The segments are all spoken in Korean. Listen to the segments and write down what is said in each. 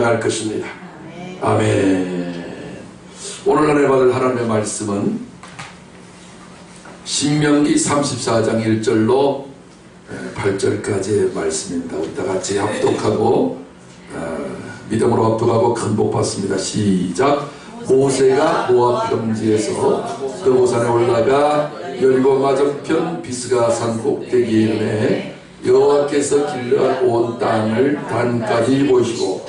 승리할 것입니다. 아멘. 오늘 은혜 받을 하나님의 말씀은 신명기 34장 1절로 8절까지의 말씀입니다. 우리 다 같이 합독하고 믿음으로 합독하고 큰 복 받습니다. 시작. 모세가 모압 평지에서 드보산에 올라가 여리고 맞은편 비스가 산 꼭대기에 이르매 여호와께서 길러 온 땅을 단까지 보시고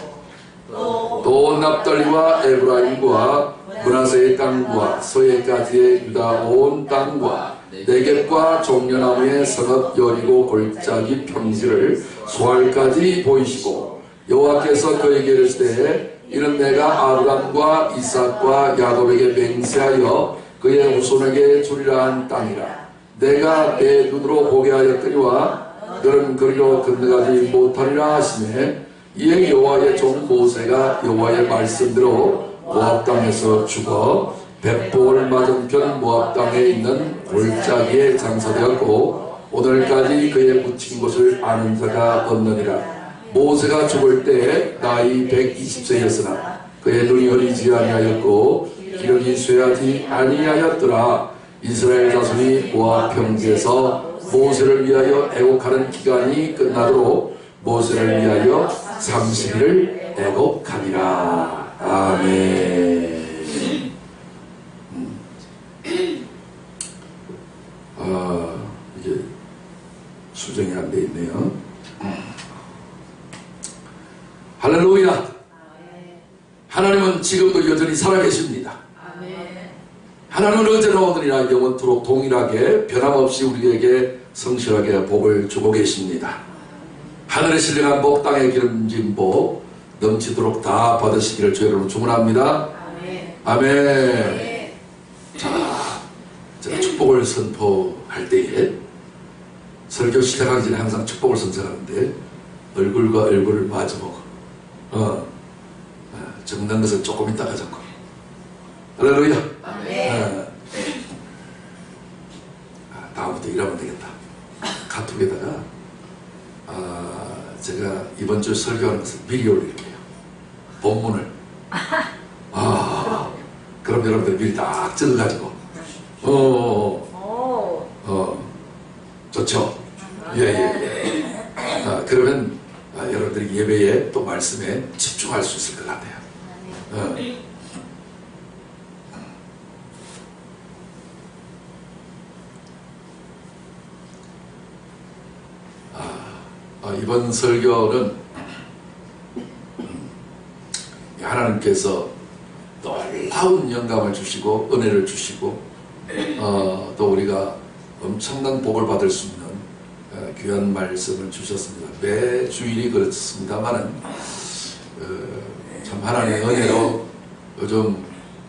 또 납달리와 에브라임과 므나세의 땅과 서해까지의 유다 온 땅과 네겝과 종려나무의 성읍 여리고 골짜기 평지를 소알까지 보이시고 여호와께서 그에게 이르시되 이는 내가 아브람과 이삭과 야곱에게 맹세하여 그의 후손에게 주리라 한 땅이라. 내가 내 눈으로 보게 하였거니와 너는 그리로 건너가지 못하리라 하시매 이에 여호와의 종 모세가 여호와의 말씀대로 모압 땅에서 죽어 벳볼 맞은편 모압 땅에 있는 골짜기에 장사되었고 오늘까지 그의 묻힌 곳을 아는 자가 없느니라. 모세가 죽을 때 나이 120세였으나 그의 눈이 어리지 아니하였고 기력이 쇠하지 아니하였더라. 이스라엘 자손이 모압 평지에서 모세를 위하여 애곡하는 기간이 끝나도록 모세를 위하여 30일을 애곡하니라. 아멘. 이게 수정이 안 돼 있네요. 할렐루야. 하나님은 지금도 여전히 살아계십니다. 하나님은 어제나 오늘이나 영원토록 동일하게 변함없이 우리에게 성실하게 복을 주고 계십니다. 하늘에 신령한 복, 땅에 기름진 복 넘치도록 다 받으시기를 주 여러분 축원합니다. 아멘. 자, 제가 축복을 선포할 때에 설교 시작하기 전에 항상 축복을 선포하는데 얼굴과 얼굴을 마주보고 적는 것을 조금 이따가 적고 할렐루야. 다음부터 일하면 되겠다. 카톡에다가 제가 이번 주 설교하는 것을 미리 올릴게요. 본문을. 그럼 여러분들 미리 딱 적어가지고 좋죠? 예. 그러면 여러분들이 예배에 또 말씀에 집중할 수 있을 것 같아요. 이번 설교는 하나님께서 놀라운 영감을 주시고 은혜를 주시고 또 우리가 엄청난 복을 받을 수 있는 귀한 말씀을 주셨습니다. 매 주일이 그렇습니다만은 참 하나님의 은혜로 요즘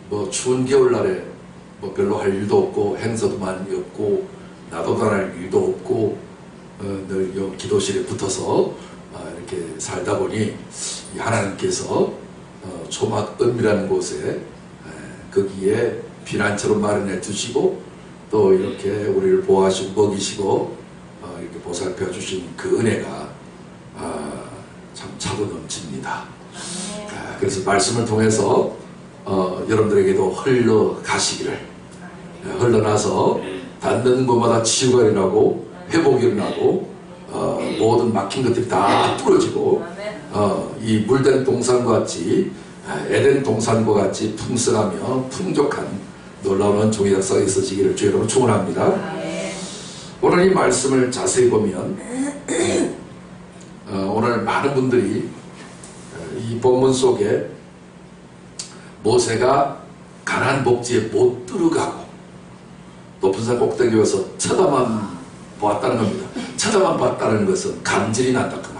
뭐 추운 겨울날에 뭐 별로 할 일도 없고 행사도 많이 없고 나도 다닐 일도 없고 늘 기도실에 붙어서 이렇게 살다 보니 하나님께서 초막 은밀한 곳에 거기에 피난처로 마련해 주시고 또 이렇게 우리를 보호하시고 먹이시고 이렇게 보살펴 주신 그 은혜가 참 차고 넘칩니다. 그래서 말씀을 통해서 여러분들에게도 흘러가시기를 흘러나서 닿는 곳마다 치유가 일어나고 회복이 일어나고 모든 막힌 것들이 다 뚫어지고 이 물된 동산과 같이 에덴 동산과 같이 풍성하며 풍족한 놀라운 은총의 역사가 있어지기를 주 여러분 축원합니다. 오늘 이 말씀을 자세히 보면 오늘 많은 분들이 이 본문 속에 모세가 가나안 복지에 못 들어가고 높은 산 꼭대기에 와서 쳐다만 보았다는 겁니다. 쳐다만 봤다는 것은 감질이 난다 그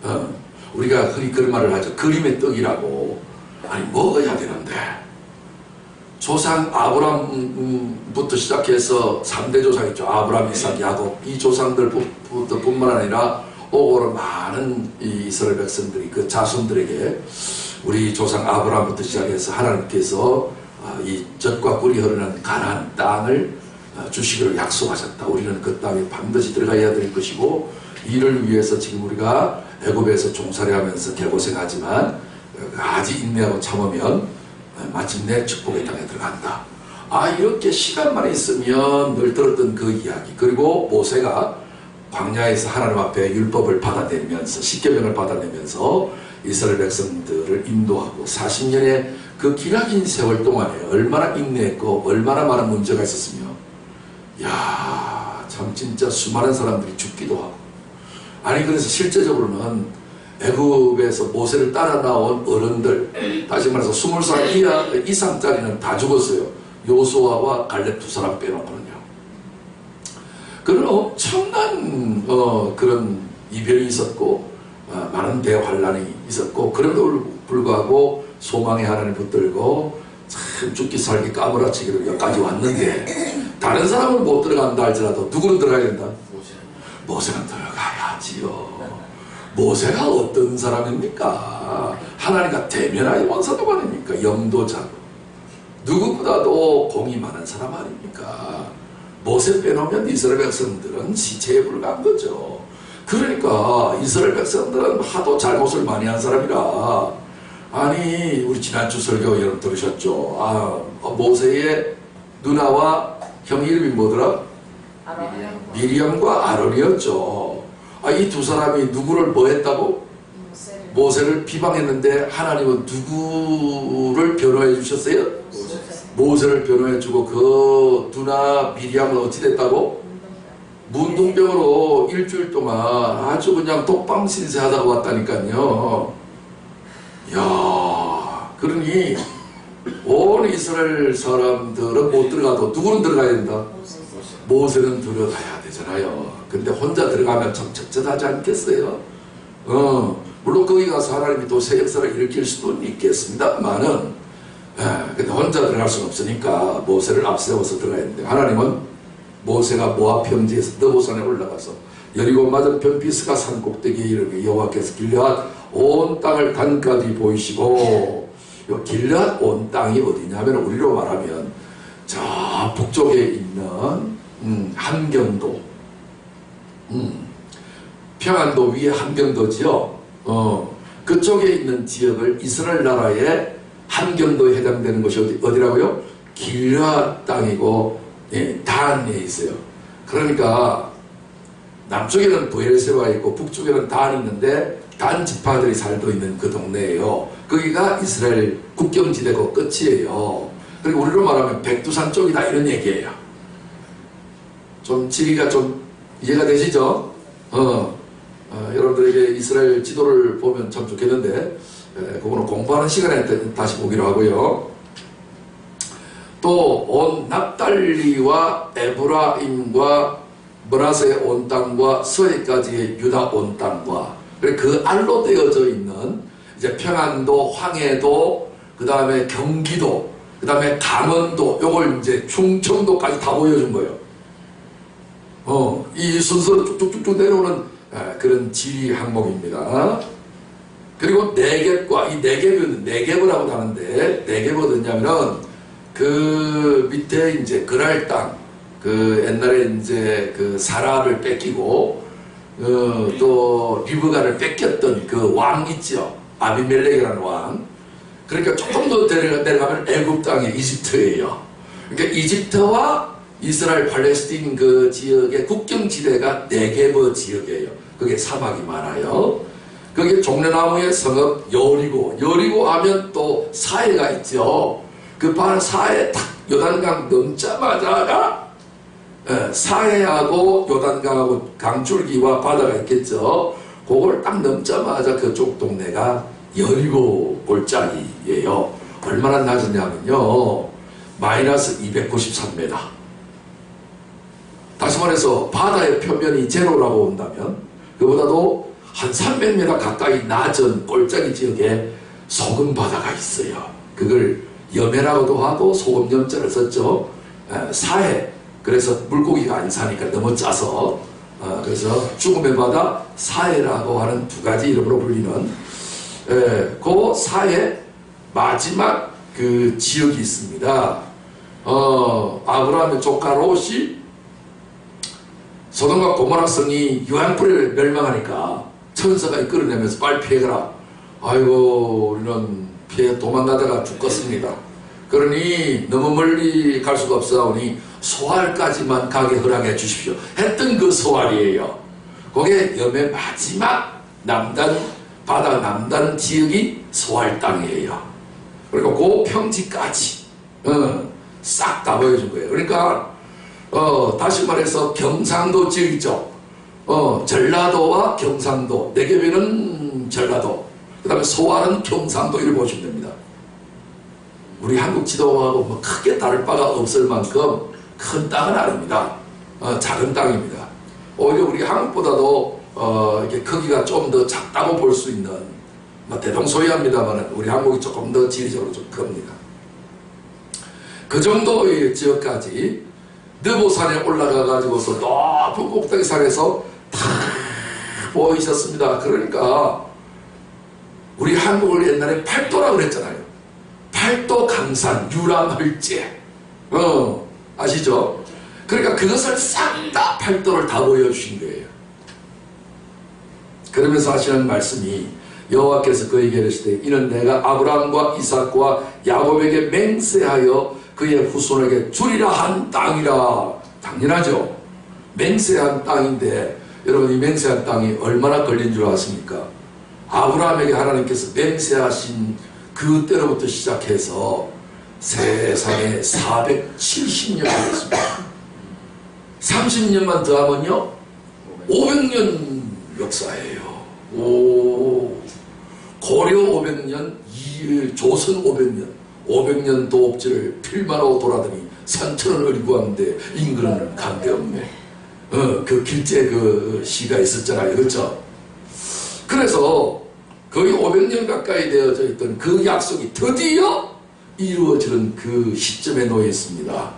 말이죠. 우리가 흔히 그런 말을 하죠. 그림의 떡이라고. 아니 먹어야 되는데 조상 아브람부터 시작해서 3대 조상 있죠. 아브람, 이삭, 야곱 이 조상들부터 뿐만 아니라 오고는 많은 이 이스라엘 백성들이 그 자손들에게 우리 조상 아브람부터 시작해서 하나님께서 이 젖과 꿀이 흐르는 가나안 땅을 주시기를 약속하셨다. 우리는 그 땅에 반드시 들어가야 될 것이고 이를 위해서 지금 우리가 애굽에서 종살이하면서 개고생하지만 아주 인내하고 참으면 마침내 축복의 땅에 들어간다. 이렇게 시간만 있으면 늘 들었던 그 이야기. 그리고 모세가 광야에서 하나님 앞에 율법을 받아내면서 십계명을 받아내면서 이스라엘 백성들을 인도하고 40년의 그 기나긴 세월 동안에 얼마나 인내했고 얼마나 많은 문제가 있었으며, 참 진짜 수많은 사람들이 죽기도 하고. 그래서 실제적으로는 애굽에서 모세를 따라 나온 어른들, 다시 말해서 20살 이상짜리는 다 죽었어요. 요수아와 갈렙 두 사람 빼놓고는요. 그런 엄청난 그런 이별이 있었고, 많은 대환란이 있었고, 그럼에도 불구하고 소망의 하나님을 붙들고 참 죽기 살기 까무라치기로 여기까지 왔는데, 다른 사람은 못 들어간다 할지라도 누구는 들어가야 된다? 모세는 들어가야지요. 모세가 어떤 사람입니까? 하나님과 대면하여 온 사람 아닙니까? 영도자고 누구보다도 공이 많은 사람 아닙니까? 모세 빼놓으면 이스라엘 백성들은 시체에 불과한 거죠. 그러니까 이스라엘 백성들은 하도 잘못을 많이 한 사람이라. 우리 지난주 설교 여러분 들으셨죠? 모세의 누나와 형 이름이 뭐더라? 미리암과 아론이었죠. 이 두 사람이 누구를 뭐 했다고? 모세를 비방했는데 하나님은 누구를 변호해 주셨어요? 모세를 변호해 주고, 그 누나 미리암은 어찌 됐다고? 문둥병으로 일주일 동안 아주 그냥 독방 신세하다가 왔다니까요. 그러니 온 이스라엘 사람들은 못 들어가도 누구는 들어가야 된다? 모세는 들어가야 되잖아요. 근데 혼자 들어가면 참 적절하지 않겠어요? 물론 거기 가서 하나님이 또 새 역사를 일으킬 수도 있겠습니다만은, 근데 혼자 들어갈 수는 없으니까 모세를 앞세워서 들어가야 되는데, 하나님은 모세가 모압 평지에서 느보산에 올라가서 여리고 맞은편 비스가 산 꼭대기에 이르게 여호와께서 길르앗 온 땅을 간까지 보이시고, 요 길르앗 온 땅이 어디냐면 우리로 말하면 저 북쪽에 있는 함경도, 평안도 위에 함경도지요. 그쪽에 있는 지역을 이스라엘 나라의 함경도에 해당되는 것이 어디라고요? 길르앗 땅이고, 단에 있어요. 그러니까 남쪽에는 브엘세바가 있고 북쪽에는 단이 있는데 단 지파들이 살고 있는 그 동네예요. 거기가 이스라엘 국경지대고 끝이에요. 그리고 우리로 말하면 백두산 쪽이다 이런 얘기예요. 좀 지리가 좀 이해가 되시죠? 여러분들에게 이스라엘 지도를 보면 참 좋겠는데, 그거는 공부하는 시간에 다시 보기로 하고요. 또 온 납달리와 에브라임과 므낫세의 온 땅과 서해까지의 유다 온 땅과 그 알로 되어져 있는 이제 평안도, 황해도, 그 다음에 경기도, 그 다음에 강원도, 요걸 이제 충청도까지 다 보여준 거예요. 이 순서로 쭉쭉쭉 내려오는 그런 지리 항목입니다. 그리고 네겝과, 이 네겝을 하고 하는데, 네겝은 어디냐면은 그 밑에 이제 그랄 땅, 그 옛날에 이제 그 사라를 뺏기고, 또 리브가를 뺏겼던 그 왕 있죠. 아비멜렉이라는 왕. 그러니까 조금 더 내려가면 애굽 땅이 이집트예요. 그러니까 이집트와 이스라엘 팔레스틴 그 지역의 국경지대가 네게버 지역이에요. 그게 사막이 많아요. 거기에 종려나무의 성읍 여리고 하면 또 사해가 있죠. 그 바로 사해 딱 요단강 넘자마자가 사해하고 요단강하고 강줄기와 바다가 있겠죠. 그걸 딱 넘자마자 그쪽 동네가 여리고 골짜기예요. 얼마나 낮으냐면요, 마이너스 293m. 다시 말해서 바다의 표면이 제로라고 본다면 그보다도 한 300m 가까이 낮은 골짜기 지역에 소금 바다가 있어요. 그걸 염해라고도 하고 소금 염자를 썼죠. 사해, 그래서 물고기가 안 사니까 너무 짜서 그래서 죽음의 바다 사해라고 하는 두 가지 이름으로 불리는 그 사해 마지막 그 지역이 있습니다. 아브라함의 조카 롯이 소돔과 고모라 성이 유황불에 멸망하니까 천사가 이끌어내면서 빨리 피해가라. 아이고 우리는 피해 도망가다가 죽겠습니다. 그러니 너무 멀리 갈 수가 없사오니 소알까지만 가게 허락해 주십시오 했던 그 소알이에요. 그게 염의 마지막 남단 바다 남단 지역이 소알 땅이에요. 그러니까 그 평지까지 싹 다 보여준 거예요. 그러니까 다시 말해서 경상도 지역 전라도와 경상도, 내개비는 전라도, 그 다음에 소알은 경상도 이를 보시면 됩니다. 우리 한국 지도하고 뭐 크게 다를 바가 없을 만큼 큰 땅은 아닙니다. 작은 땅입니다. 오히려 우리 한국보다도 이렇게 크기가 좀 더 작다고 볼 수 있는, 뭐 대동소이합니다만 우리 한국이 조금 더 지리적으로 좀 큽니다. 그 정도의 지역까지 느보산에 올라가 가지고서 높은 꼭대기 산에서 다 보이셨습니다. 그러니까 우리 한국을 옛날에 팔도라고 그랬잖아요. 팔도 강산 유람을제 아시죠? 그러니까 그것을 싹 다 팔도를 다 보여주신 거예요. 그러면서 하시는 말씀이 여호와께서 그에게 이르시되 이는 내가 아브라함과 이삭과 야곱에게 맹세하여 그의 후손에게 주리라 한 땅이라. 당연하죠. 맹세한 땅인데 여러분 이 맹세한 땅이 얼마나 걸린 줄 아십니까? 아브라함에게 하나님께서 맹세하신 그때로부터 시작해서 세상에 470년이 됐습니다. 30년만 더하면요 500년 역사예요. 고려 500년, 조선 500년 도읍지를 필마로 돌아다니 산천을 어리고하는데 인근은 간데없네. 그 길제 그 시가 있었잖아요. 그렇죠? 그래서 거의 500년 가까이 되어져 있던 그 약속이 드디어 이루어지는 그 시점에 놓여 있습니다.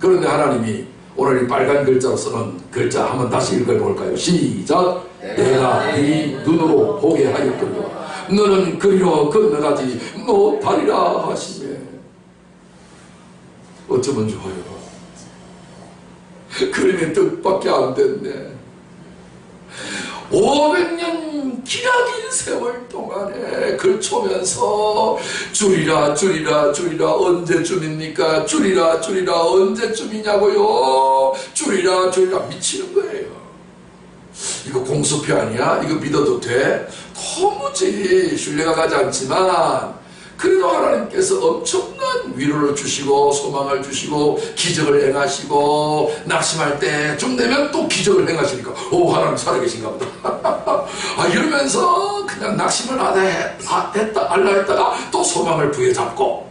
그런데 하나님이 오늘 이 빨간 글자로 써놓은 글자 한번 다시 읽어볼까요? 시작! 내가 네 눈으로 보게 하였거니와 너는 그리로 건너가지 못하리라 하시며. 어쩌면 좋아요. 그림의 뜻밖에 안 됐네. 500년 기나긴 세월 동안에 걸쳐면서 주리라 주리라 주리라 언제쯤입니까? 주리라 주리라 언제쯤이냐고요? 주리라 주리라 미치는 거예요. 이거 공수표 아니야? 이거 믿어도 돼? 도무지 신뢰가 가지 않지만 그래도 하나님께서 엄청난 위로를 주시고 소망을 주시고 기적을 행하시고 낙심할 때쯤 되면 또 기적을 행하시니까 오 하나님 살아계신가 보다 이러면서 그냥 낙심을 알라 했다가 또 소망을 부여잡고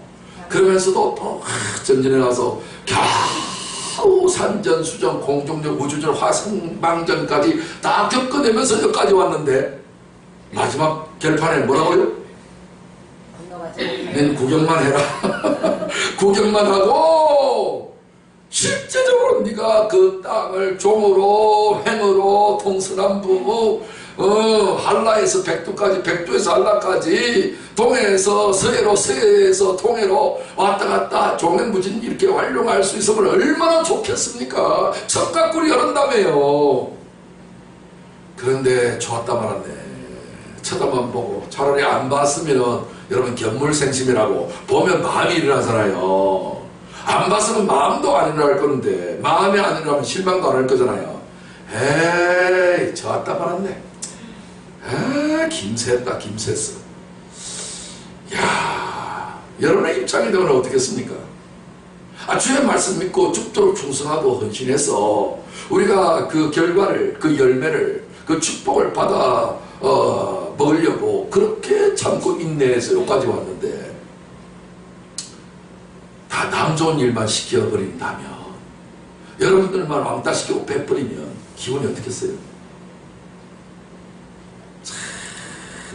그러면서도 또 전진해 가서 겨우 산전수전 공중전 우주전 화성망전까지 다 겪어내면서 여기까지 왔는데 마지막 결판에 뭐라고요? nên 구경만 해라. 구경만 하고 실제적으로 네가 그 땅을 종으로 행으로 동서남북 한라에서 백두까지 백두에서 한라까지 동해에서 서해로 서해에서 동해로 왔다 갔다 종횡무진 이렇게 활용할 수 있으면 얼마나 좋겠습니까? 첫가꾸리 열었다며요. 그런데 좋았다 말았네. 쳐다만 보고 차라리 안 봤으면은 여러분 견물생심이라고 보면 마음이 일어나잖아요. 안 봤으면 마음도 안 일어날 건데 마음이 안 일어나면 실망도 안 할 거잖아요. 에이 저았다 말았네. 에이 김새했다 김새했어. 야 여러분의 입장이 되면 어떻겠습니까? 주의 말씀 믿고 죽도록 충성하고 헌신해서 우리가 그 결과를 그 열매를 그 축복을 받아 먹으려고 그렇게 참고 인내해서 여기까지 왔는데 다 남 좋은 일만 시켜버린다면 여러분들만 왕따 시키고 베풀이면 기분이 어떻겠어요?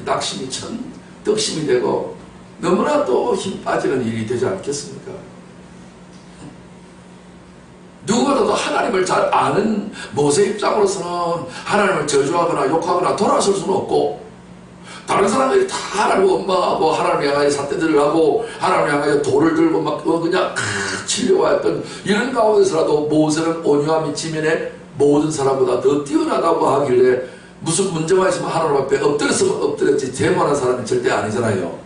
낙심이 천 덕심이 되고 너무나 또 힘 빠지는 일이 되지 않겠습니까? 누구보다도 하나님을 잘 아는 모세 입장으로서는 하나님을 저주하거나 욕하거나 돌아설 수는 없고 다른 사람들이 다 하나님 원망하고 하나님 향하여 삿대질을 하고 하나님 향하여 돌을 들고 막 그냥 치려고 했던 이런 가운데서라도 모세는 온유함이 지면에 모든 사람보다 더 뛰어나다고 하길래 무슨 문제가 있으면 하나님 앞에 엎드렸으면 엎드렸지 제모하는 사람이 절대 아니잖아요.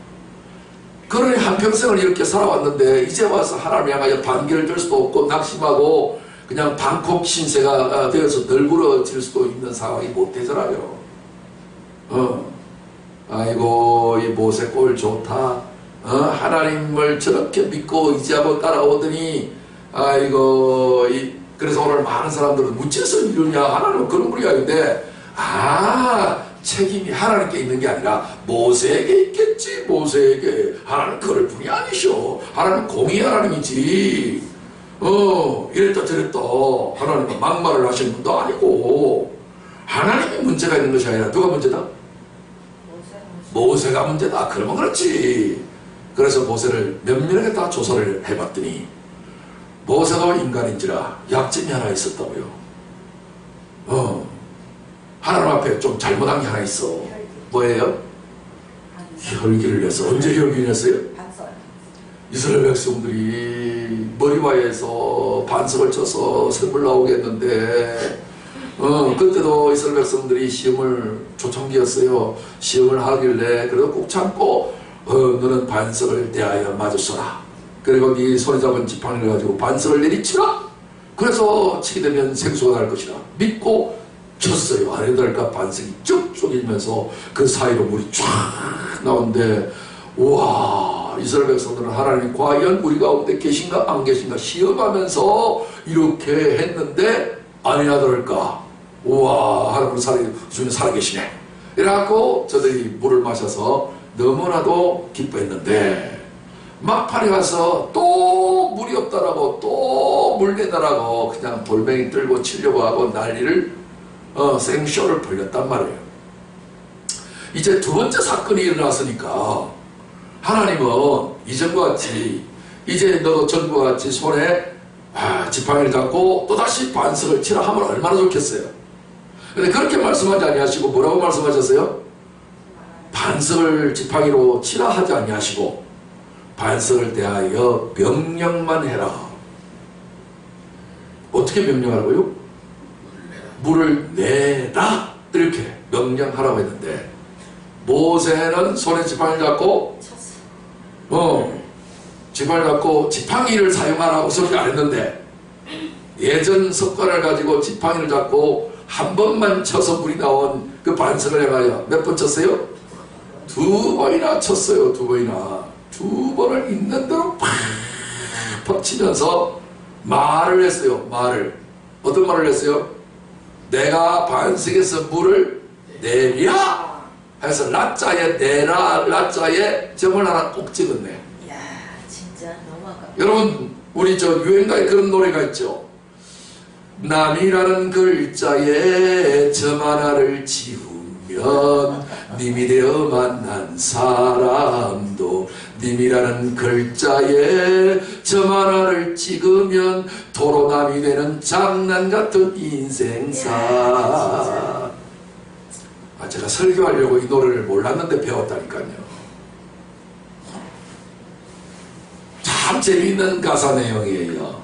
그러니 한평생을 이렇게 살아왔는데 이제 와서 하나님 향하여 반기를 들 수도 없고 낙심하고 그냥 방콕 신세가 되어서 널브러질 수도 있는 상황이 못 되잖아요. 아이고 이 모세 꼴 좋다. 하나님을 저렇게 믿고 의지하고 따라오더니 아이고 그래서 오늘 많은 사람들은 무죄서 이러냐 하나님은 그런 분이 아닌데 책임이 하나님께 있는 게 아니라 모세에게 있겠지. 모세에게. 하나님 그럴 분이 아니셔. 하나님 공의 하나님이지. 이랬다 저랬다 하나님은 막말을 하시는 분도 아니고 하나님이 문제가 있는 것이 아니라 누가 문제다? 모세가 문제다. 그러면 그렇지. 그래서 모세를 면밀하게 다 조사를 해봤더니 모세가 인간인지라 약점이 하나 있었다고요. 하나님 앞에 좀 잘못한 게 하나 있어. 뭐예요? 혈기를 냈어. 언제 혈기를 냈어요? 이스라엘 백성들이 머리와에서 반석을 쳐서 샘물 나오게 했는데 그때도 이스라엘 백성들이 시험을 초창기였어요. 시험을 하길래 그래도 꾹 참고 너는 반석을 대하여 맞으소라. 그리고 네 손에 잡은 지팡이를 가지고 반석을 내리치라. 그래서 치게 되면 생수가 날 것이라 믿고 쳤어요. 아래달까 반석이 쭉 쪼개지면서 그 사이로 물이 쫙 나오는데 우와 이스라엘 백성들은 하나님이 과연 우리 가운데 계신가 안 계신가 시험하면서 이렇게 했는데 아니나 다를까 우와 하나님은 주님 살아계시네. 이래갖고 저들이 물을 마셔서 너무나도 기뻐했는데 막판에 가서 또 물이 없다라고 또 물 내다라고 그냥 돌멩이 들고 치려고 하고 난리를 생쇼를 벌렸단 말이에요. 이제 두 번째 사건이 일어났으니까 하나님은 이전과 같이 이제 너도 전과 같이 손에 지팡이를 잡고 또다시 반석을 치라 하면 얼마나 좋겠어요. 근데 그렇게 말씀하지 아니하시고 뭐라고 말씀하셨어요? 반석을 지팡이로 치라 하지 아니하시고 반석을 대하여 명령만 해라. 어떻게 명령하라고요? 물을 내라 이렇게 명령하라고 했는데 모세는 손에 지팡이를 잡고 지팡이를 잡고 지팡이를 사용하라고 소리 안 했는데 예전 습관을 가지고 지팡이를 잡고 한 번만 쳐서 물이 나온 그 반석을 향하여 몇 번 쳤어요? 두 번이나 쳤어요. 두 번이나. 두 번을 있는 대로 팍 치면서 말을 했어요. 말을. 어떤 말을 했어요? 내가 반석에서 물을 내랴 해서 라자에 내라 라자에 점을 하나 꼭 찍었네. 이야 진짜 너무 아깝다. 여러분 우리 저 유행가에 그런 노래가 있죠. 남이라는 글자에 점 하나를 지우면 님이 되어 만난 사람도 님이라는 글자에 점 하나를 찍으면 도로남이 되는 장난 같은 인생사. 제가 설교하려고 이 노래를 몰랐는데 배웠다니까요. 참 재미있는 가사 내용이에요.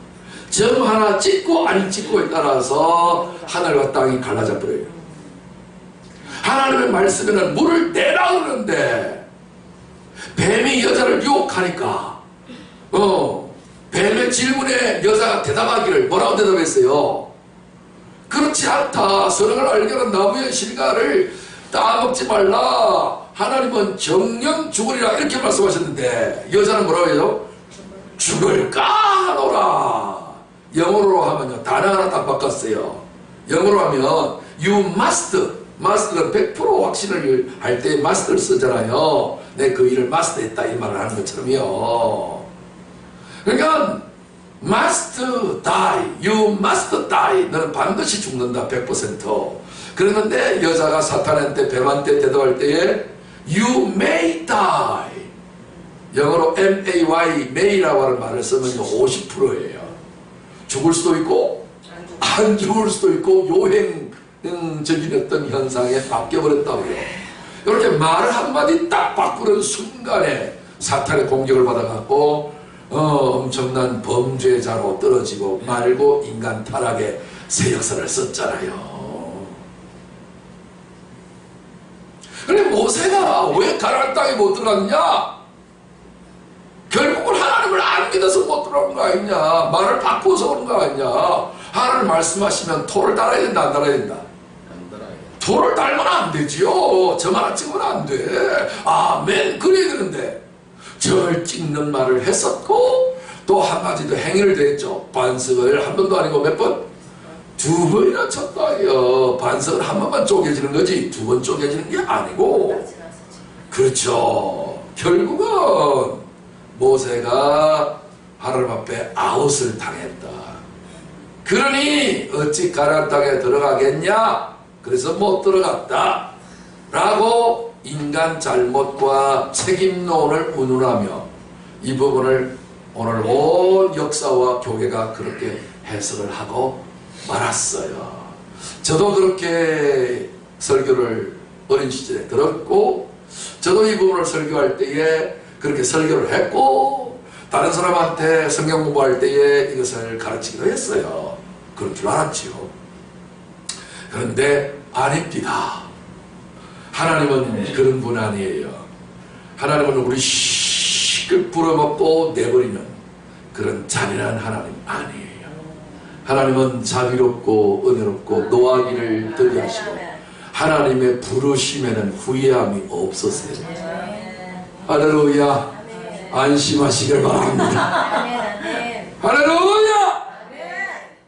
점 하나 찍고 안 찍고에 따라서 하늘과 땅이 갈라져 버려요. 하나님의 말씀에는 물을 내라 그러는데 뱀이 여자를 유혹하니까 뱀의 질문에 여자가 대답하기를 뭐라고 대답했어요? 그렇지 않다. 선악을 알게는 나무의 실과를 따먹지 말라. 하나님은 정령 죽으리라 이렇게 말씀하셨는데 여자는 뭐라고 해요? 죽을까 하노라. 영어로 하면요 단어 하나 딱 바꿨어요. 영어로 하면 you must는 100% 확신을 할 때 must를 쓰잖아요. 내 그 일을 master했다 이 말을 하는 것처럼요. 그러니까 must die, you must die. 너는 반드시 죽는다 100%. 그랬는데 여자가 사탄한테 뱀한테 대답할 때에 you may die. 영어로 may, may라고 하는 말을 쓰면 50%예요. 죽을 수도 있고 안 죽을 수도 있고 요행적인 어떤 현상에 바뀌어버렸다고요. 이렇게 말을 한마디 딱 바꾸는 순간에 사탄의 공격을 받아갖고 엄청난 범죄자로 떨어지고 말고 인간 타락의 새 역사를 썼잖아요. 모세가 왜 가나안 땅에 못 들어갔냐? 결국은 하나님을 안 믿어서 못 들어간 거 아니냐? 말을 바꿔서 그런 거 아니냐? 하나님 말씀하시면 토를 달아야 된다, 안 달아야 된다? 토를 달면 안 되지요. 점 하나 찍으면 안 돼. 아멘. 그래야 되는데 점을 찍는 말을 했었고 또 한 가지 더 행위를 더했죠. 반석을 한 번도 아니고 몇 번? 2번이나 쳤다요. 반석을 한 번만 쪼개지는 거지 2번 쪼개지는 게 아니고. 그렇죠. 결국은 모세가 하나님 앞에 아웃을 당했다. 그러니 어찌 가나안 땅에 들어가겠냐? 그래서 못 들어갔다 라고 인간 잘못과 책임론을 운운하며 이 부분을 오늘 온 역사와 교회가 그렇게 해석을 하고 말았어요. 저도 그렇게 설교를 어린 시절에 들었고 저도 이 부분을 설교할 때에 그렇게 설교를 했고 다른 사람한테 성경 공부할 때에 이것을 가르치기도 했어요. 그런 줄 알았지요. 그런데 아닙니다. 하나님은 그런 분 아니에요. 하나님은 우리 시끌 불어먹고 내버리는 그런 잔인한 하나님 아니에요. 하나님은 자비롭고 은혜롭고 노하기를 덜리하시고 하나님의 부르심에는 후회함이 없으세요. 할렐루야. 안심하시길 바랍니다. 할렐루야.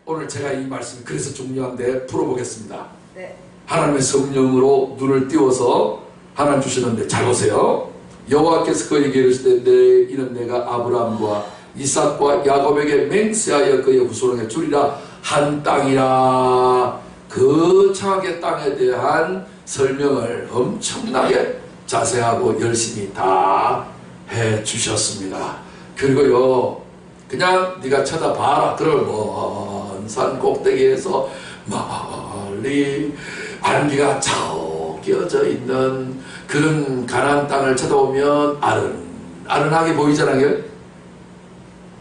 오늘 제가 이 말씀이 그래서 중요한데 풀어보겠습니다. 네. 하나님의 성령으로 눈을 띄워서 하나님 주시는데 잘 보세요. 여호와께서 그에게 이르시되 이는 내가 아브라함과 이삭과 야곱에게 맹세하여 그의 후손에게 주리라 한 땅이라. 그 창하게 땅에 대한 설명을 엄청나게 자세하고 열심히 다 해주셨습니다. 그리고요 그냥 네가 쳐다봐라. 그럼 먼 산 꼭대기에서 멀리 안개가 자욱여져 있는 그런 가나안 땅을 쳐다보면 아른아른하게 보이잖아요.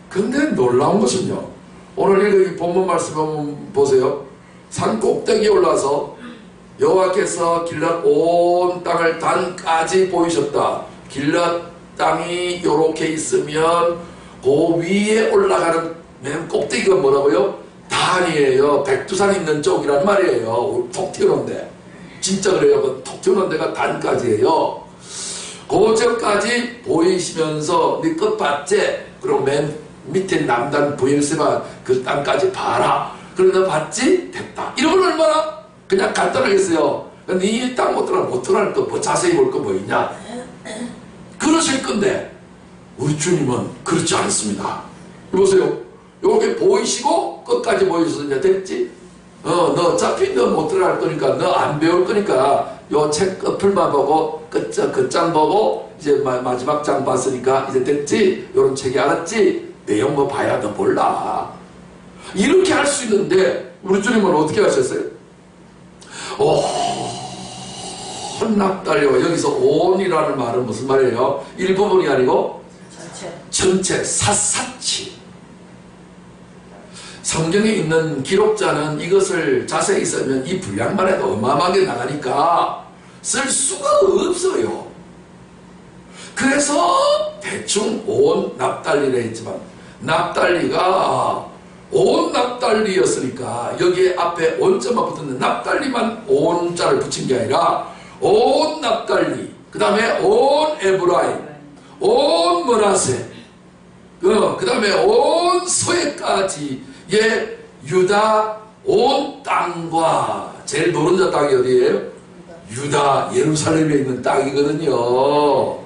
근데 놀라운 것은요, 오늘 이 본문 말씀 한번 보세요. 산 꼭대기에 올라서 여호와께서 길랏 온 땅을 단까지 보이셨다. 길랏 땅이 요렇게 있으면 그 위에 올라가는 맨 꼭대기가 뭐라고요? 단이에요. 백두산 있는 쪽이란 말이에요. 톡 튀어놓은 데. 진짜 그래요. 그 톡 튀어놓은 데가 단까지예요. 그 저까지 보이시면서 네 끝 봤지? 그리고 맨 밑에 남단 부엘세바 그 땅까지 봐라. 그래 너 봤지? 됐다. 이런 걸 얼마나 그냥 간단하겠어요. 근데 이 땅 못 들어갈 못 들어갈 거 뭐 자세히 볼 거 뭐 있냐? 그러실 건데 우리 주님은 그렇지 않습니다. 보세요. 요게 보이시고 끝까지 보이셔서 이제 됐지? 너 어차피 너 못 들어갈 거니까 너 안 배울 거니까 요 책 끝을만 보고 끝장 보고 이제 마지막 장 봤으니까 이제 됐지? 요런 책이 알았지? 내용 뭐 봐야 너 몰라. 이렇게 할 수 있는데 우리 주님은 어떻게 하셨어요? 온 납달려. 여기서 온이라는 말은 무슨 말이에요? 일부분이 아니고 전체 샅샅이. 성경에 있는 기록자는 이것을 자세히 쓰면 이 분량만 해도 어마어마하게 나가니까 쓸 수가 없어요. 그래서 대충 온 납달리라 했지만 납달리가 온 납달리였으니까 여기에 앞에 온자만 붙었는데 납달리만 온자를 붙인 게 아니라 온 납달리, 그 다음에 온 에브라임, 온 머나세, 그 다음에 온 서해까지의 유다 온 땅과 제일 노른자 땅이 어디예요? 유다 예루살렘에 있는 땅이거든요.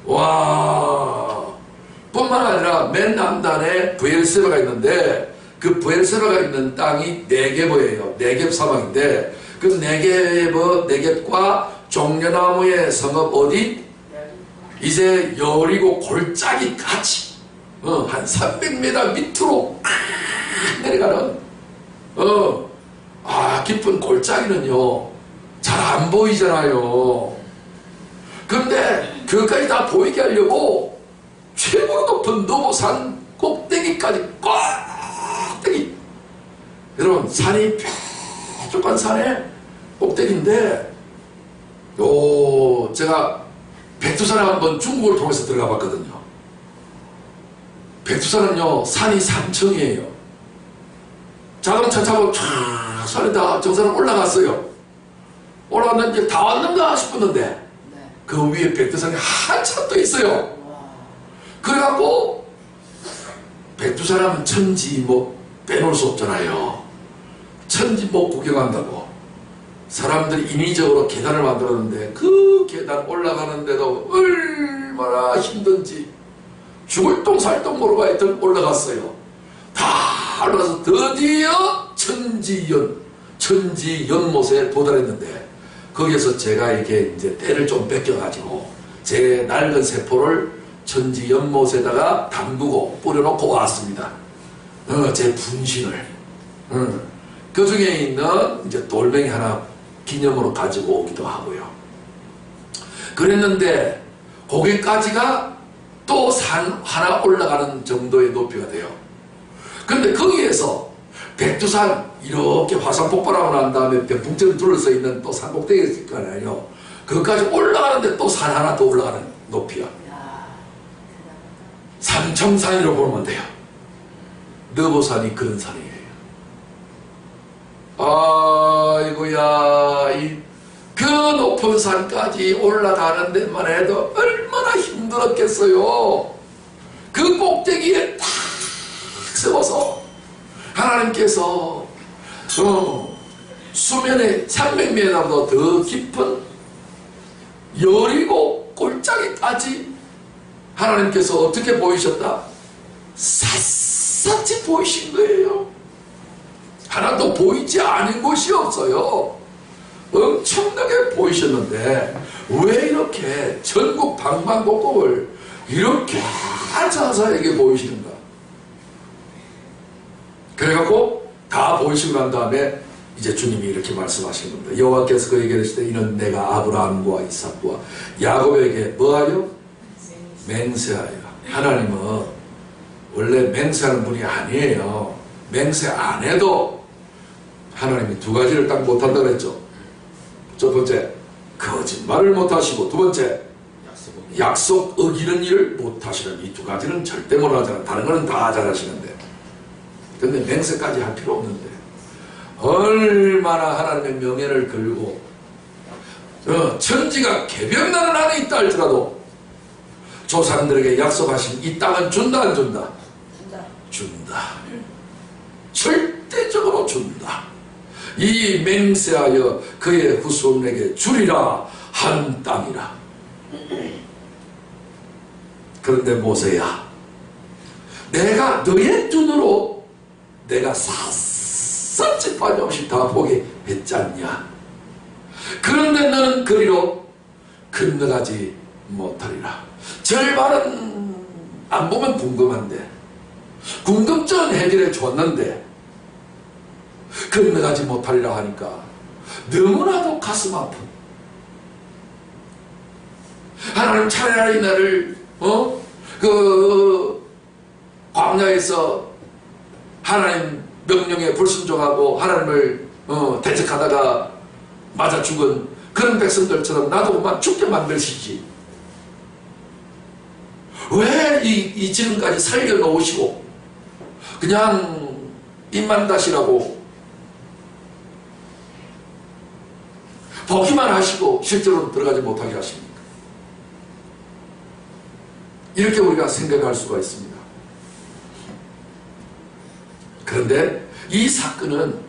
와, 뿐만 아니라 맨 남단에 브엘세바가 있는데 그 브엘세바가 있는 땅이 네게버예요. 네겝 사막인데 그 네겝과 종려나무의 성읍 어디? 이제 여리고 골짜기 같이 한 300m 밑으로 내려가는 깊은 골짜기는요 잘 안 보이잖아요. 근데 그것까지 다 보이게 하려고 최고로 높은 노보산 꼭대기까지 꼭대기. 여러분 산이 뾰족한 산의 꼭대기인데 제가 백두산에 한번 중국을 통해서 들어가 봤거든요. 백두산은요, 산이 3층이에요. 자동차 타고 쫙 산에다 정상을 올라갔어요. 올라갔는데 다 왔는가 싶었는데, 네. 그 위에 백두산이 한참 더 있어요. 와. 그래갖고, 백두산 하면 천지목 빼놓을 수 없잖아요. 천지목 구경한다고. 사람들이 인위적으로 계단을 만들었는데, 그 계단 올라가는데도 얼마나 힘든지, 죽을 똥 살 똥 모르고 하여튼 올라갔어요. 다 올라가서 드디어 천지연못에 도달했는데, 거기에서 제가 이렇게 이제 때를 좀 뺏겨가지고, 제 낡은 세포를 천지연못에다가 담그고 뿌려놓고 왔습니다. 제 분신을. 그 중에 있는 이제 돌멩이 하나 기념으로 가지고 오기도 하고요. 그랬는데, 거기까지가 또 산 하나 올라가는 정도의 높이가 돼요. 근데 거기에서 백두산 이렇게 화산 폭발하고 난 다음에 병풍처럼 둘러서 있는 또 산 꼭대기가 있을 거 아니에요. 그것까지 올라가는데 또 산 하나 더 올라가는 높이야. 야, 삼청산이라고 보면 돼요. 너보산이 그런 산이에요. 아이고야, 그 높은 산까지 올라가는 데만 해도 얼마나 힘들었겠어요. 그 꼭대기에 딱 세워서 하나님께서 수면의 300m보다 더 깊은 여리고 골짜기까지 하나님께서 어떻게 보이셨다? 샅샅이 보이신 거예요. 하나도 보이지 않은 곳이 없어요. 엄청나게 보이셨는데 왜 이렇게 전국 방방곡곡을 이렇게 자세하게 보이시는가? 그래갖고 다 보이시고 난 다음에 이제 주님이 이렇게 말씀하시는 겁니다. 여호와께서 그에게 이르시되 이는 내가 아브라함과 이삭과 야곱에게 뭐하여? 맹세하여. 하나님은 원래 맹세하는 분이 아니에요. 맹세 안 해도 하나님이 두 가지를 딱 못한다고 그랬죠. 첫 번째, 거짓말을 못하시고, 두 번째, 약속 어기는 일을 못하시는 이 두 가지는 절대 못하잖아요. 다른 거는 다 잘하시는데. 근데 맹세까지 할 필요 없는데 얼마나 하나님의 명예를 걸고 천지가 개변나는 안에 있다 할지라도 조상들에게 약속하신 이 땅은 준다 안 준다? 준다. 절대적으로 준다. 이 맹세하여 그의 후손에게 주리라 한 땅이라. 그런데 모세야, 내가 너의 눈으로 내가 샅샅이 빠짐없이 다 보게 했지 않냐? 그런데 너는 그리로 건너가지 못하리라. 절반은 안 보면 궁금한데, 궁금증은 해결해 줬는데 건너가지 못하리라 하니까 너무나도 가슴 아픈. 하나님 차라리 나를 광야에서 하나님 명령에 불순종하고 하나님을 대적하다가 맞아 죽은 그런 백성들처럼 나도 그만 죽게 만드시지. 왜 이 지금까지 살려놓으시고 그냥 입만 다시라고 보기만 하시고 실제로 들어가지 못하게 하십니까? 이렇게 우리가 생각할 수가 있습니다. 그런데 이 사건은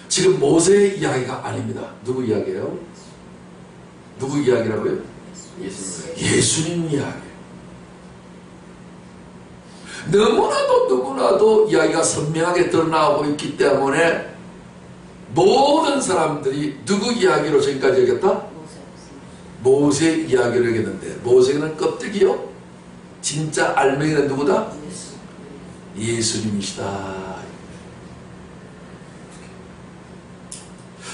지금 모세의 이야기가 아닙니다. 누구 이야기예요? 누구 이야기라고요? 예수님 이야기. 너무나도 이야기가 선명하게 드러나고 있기 때문에 모든 사람들이 누구 이야기로 지금까지 여겼다? 모세 이야기를 여겼는데, 모세는 껍데기요? 진짜 알맹이는 누구다? 예수님이시다.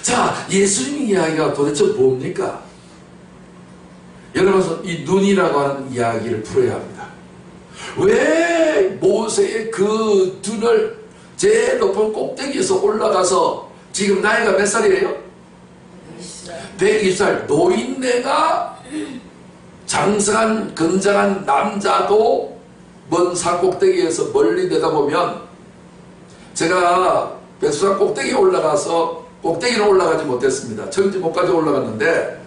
자, 예수님 이야기가 도대체 뭡니까? 여러분, 이 눈이라고 하는 이야기를 풀어야 합니다. 왜 모세의 그 눈을 제일 높은 꼭대기에서 올라가서 지금 나이가 몇 살이에요? 120살 노인네가 장성한 건장한 남자도 먼 산 꼭대기에서 멀리 내다보면, 제가 백두산 꼭대기에 올라가서 꼭대기는 올라가지 못했습니다. 천지 목까지 올라갔는데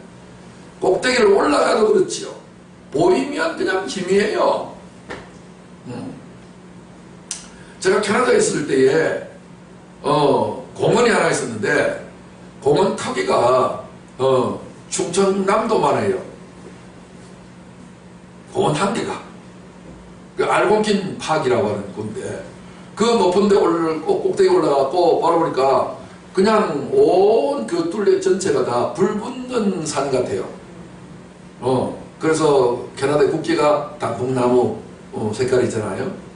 꼭대기를 올라가도 그렇지요. 보이면 그냥 희미해요. 제가 캐나다에 있을 때에 공원이 하나 있었는데 공원 터기가 충청남도만 해요. 공원 한 개가 그 알곤킨 파크라고 하는 건데, 그 높은 데 꼭대기 올라가고 바로 보니까 그냥 온 그 둘레 전체가 다 불 붙는 산 같아요. 그래서 캐나다 국기가 단풍나무 색깔이잖아요.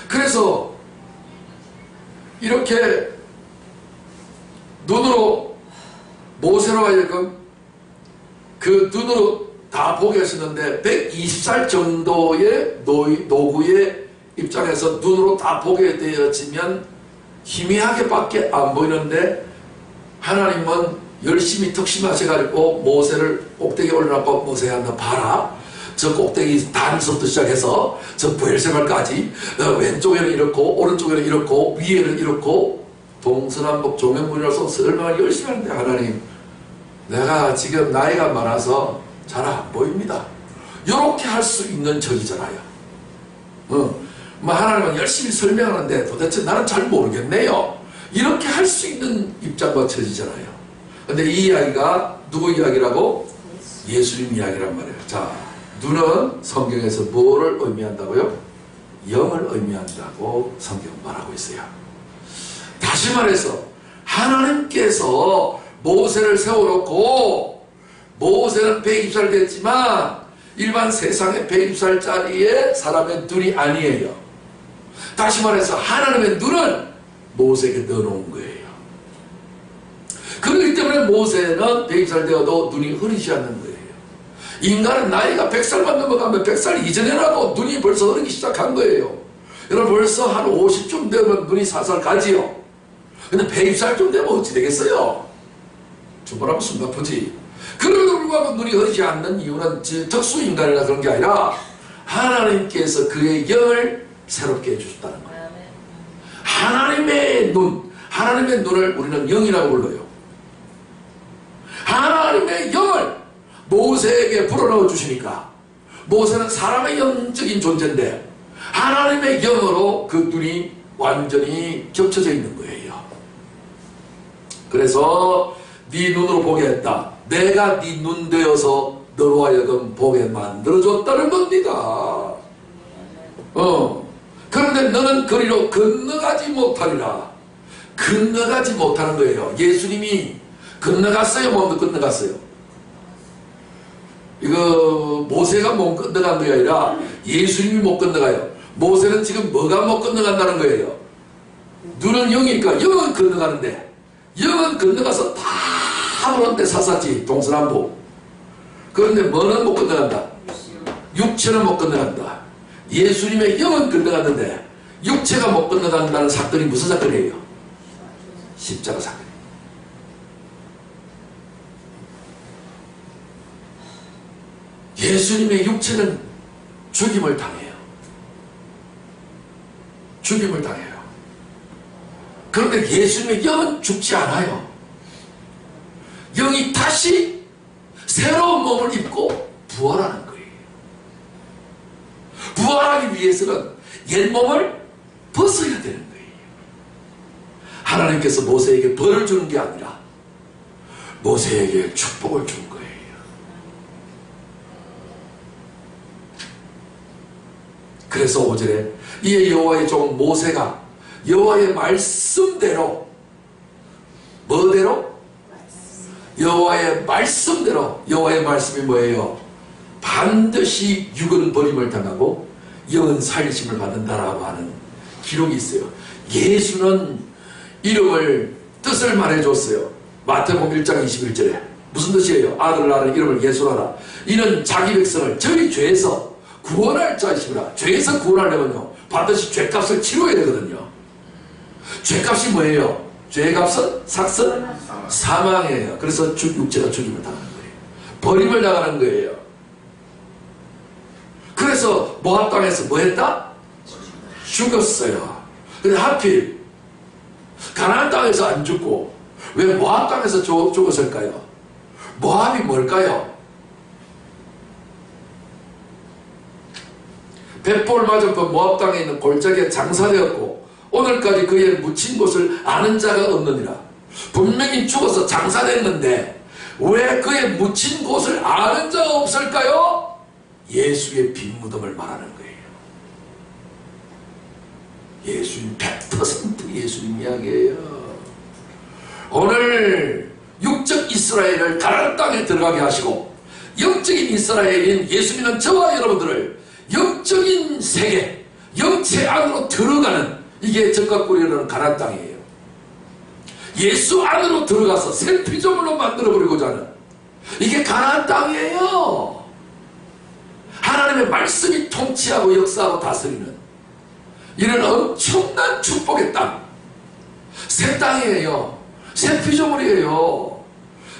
그래서 이렇게 눈으로 모세로 하여금 그 눈으로 다 보게 하시는데 120살 정도의 노구의 입장에서 눈으로 다 보게 되어지면 희미하게 밖에 안 보이는데, 하나님은 열심히 특심하셔가지고 모세를 꼭대기에 올려놓고, 모세야 너 봐라, 저 꼭대기 단서부터 시작해서 저 부엘세발까지 왼쪽에는 이렇고 오른쪽에는 이렇고 위에는 이렇고 동서남북 조명문이라서 얼마나 열심히 하는데, 하나님 내가 지금 나이가 많아서 잘 안 보입니다. 이렇게 할 수 있는 적이잖아요. 하나님은 열심히 설명하는데 도대체 나는 잘 모르겠네요. 이렇게 할 수 있는 입장과 처지잖아요. 근데 이 이야기가 누구 이야기라고? 예수님 이야기란 말이에요. 자, 눈은 성경에서 뭐를 의미한다고요? 영을 의미한다고 성경 말하고 있어요. 다시 말해서 하나님께서 모세를 세워놓고, 모세는 120살 됐지만 일반 세상의 120살짜리의 사람의 눈이 아니에요. 다시 말해서 하나님의 눈은 모세에게 넣어놓은 거예요. 그렇기 때문에 모세는 120살 되어도 눈이 흐리지 않는 거예요. 인간은 나이가 100살만 넘어가면 100살 이전에라도 눈이 벌써 흐르기 시작한 거예요. 여러분 벌써 한 50쯤 되면 눈이 살살 가지요. 근데 120살쯤 되면 어찌 되겠어요? 주말하면 숨 아프지. 그럼에도 불구하고 눈이 흐리지 않는 이유는 특수인간이나 그런 게 아니라 하나님께서 그의 영을 새롭게 해주셨다는 거예요. 하나님의 눈을 우리는 영이라고 불러요. 하나님의 영을 모세에게 불어넣어 주시니까, 모세는 사람의 영적인 존재인데 하나님의 영으로 그 눈이 완전히 겹쳐져 있는 거예요. 그래서 네 눈으로 보게 했다. 내가 네 눈 되어서 너로 하여금 보게 만들어줬다는 겁니다. 그런데 너는 거리로 건너가지 못하리라. 건너가지 못하는 거예요. 예수님이 건너갔어요? 못 건너갔어요? 이거 모세가 못 건너간 게 아니라 예수님이 못 건너가요. 모세는 지금 뭐가 못 건너간다는 거예요? 눈은 영이니까 영은 건너가는데, 영은 건너가서 다 오는데 사사지 동서남북. 그런데 뭐는 못 건너간다? 육체는 못 건너간다. 예수님의 영은 건너갔는데 육체가 못 건너간다는 사건이 무슨 사건이에요? 십자가 사건이에요. 예수님의 육체는 죽임을 당해요. 죽임을 당해요. 그런데 예수님의 영은 죽지 않아요. 영이 다시 새로운 몸을 입고 부활하는 거예요. 부활하기 위해서는 옛몸을 벗어야 되는 거예요. 하나님께서 모세에게 벌을 주는 게 아니라 모세에게 축복을 준 거예요. 그래서 5절에 이에 여호와의 종 모세가 여호와의 말씀대로, 뭐대로? 여호와의 말씀대로. 여호와의 말씀이 뭐예요? 반드시 육은 버림을 당하고 영은 살리심을 받는다라고 하는 기록이 있어요. 예수는 이름을, 뜻을 말해줬어요. 마태복음 1장 21절에 무슨 뜻이에요? 아들을 낳는 이름을 예수라라. 이는 자기 백성을 저희 죄에서 구원할 자이시라. 죄에서 구원하려면요 반드시 죄값을 치러야 되거든요. 죄값이 뭐예요? 죄값은 삭선 사망이에요. 그래서 육체가 죽임을 당하는 거예요. 버림을 당하는 거예요. 그래서 모압 땅에서 뭐 했다? 죽었어요. 근데 하필 가나안 땅에서 안 죽고 왜 모압 땅에서 죽었을까요? 모압이 뭘까요? 벳볼 맞은편 모압 땅에 있는 골짜기에 장사되었고 오늘까지 그의 묻힌 곳을 아는 자가 없느니라. 분명히 죽어서 장사됐는데 왜 그의 묻힌 곳을 아는 자가 없을까요? 예수의 빈 무덤을 말하는 거예요. 예수님 100% 예수님 이야기예요. 오늘 육적 이스라엘을 가나안 땅에 들어가게 하시고 영적인 이스라엘인 예수 믿는 저와 여러분들을 영적인 세계, 영체 안으로 들어가는 이게 적각구리라는 가나안 땅이에요. 예수 안으로 들어가서 새 피조물로 만들어버리고자 하는 이게 가나안 땅이에요. 하나님의 말씀이 통치하고 역사하고 다스리는 이런 엄청난 축복의 땅, 새 땅이에요. 새 피조물이에요.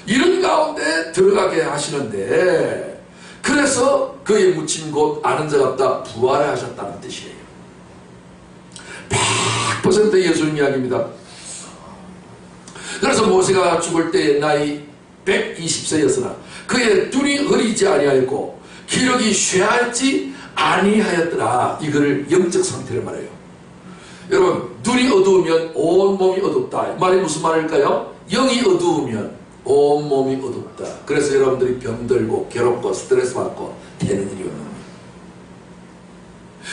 이런 가운데 들어가게 하시는데 그래서 그의 묻힌 곳 아는 자가 없다 부활을 하셨다는 뜻이에요. 100% 예수님 이야기입니다. 그래서 모세가 죽을 때의 나이 120세였으나 그의 눈이 흐리지 아니하였고 기력이 쇠하지 아니하였더라. 이거를 영적 상태를 말해요. 여러분 눈이 어두우면 온 몸이 어둡다. 말이 무슨 말일까요? 영이 어두우면 온 몸이 어둡다. 그래서 여러분들이 병들고 괴롭고 스트레스 받고 되는 일이 없는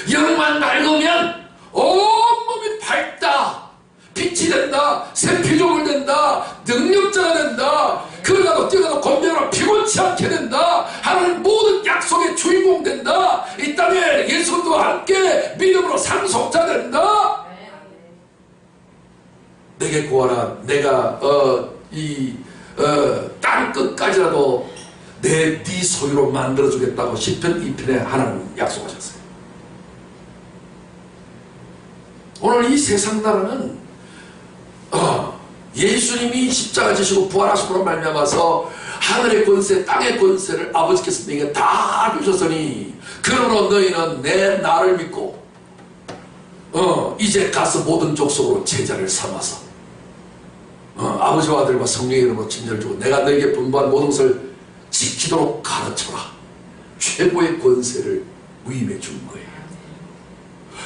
거예요. 영만 맑으면 온 몸이 밝다. 빛이 된다. 새 피조물 된다. 능력자가 된다. 그러다가 뛰어가도 곤병으로 피곤치 않게 된다. 하나님 모든 약속의 주인공 된다. 이 땅에 예수님과 함께 믿음으로 상속자 된다. 내게 구하라. 내가 땅 끝까지라도 네 소유로 만들어주겠다고 시편 2편에 하나님 약속하셨어요. 오늘 이 세상 나라는 예수님이 십자가 지시고 부활하심으로 말미암아서 하늘의 권세 땅의 권세를 아버지께서 내게 다 주셨으니 그러므로 너희는 내 나를 믿고 이제 가서 모든 족속으로 제자를 삼아서 아버지와 아들과 성령의 이름으로 진리를 주고 내가 너에게 분부한 모든 것을 지키도록 가르쳐라. 최고의 권세를 위임해 준 거예요.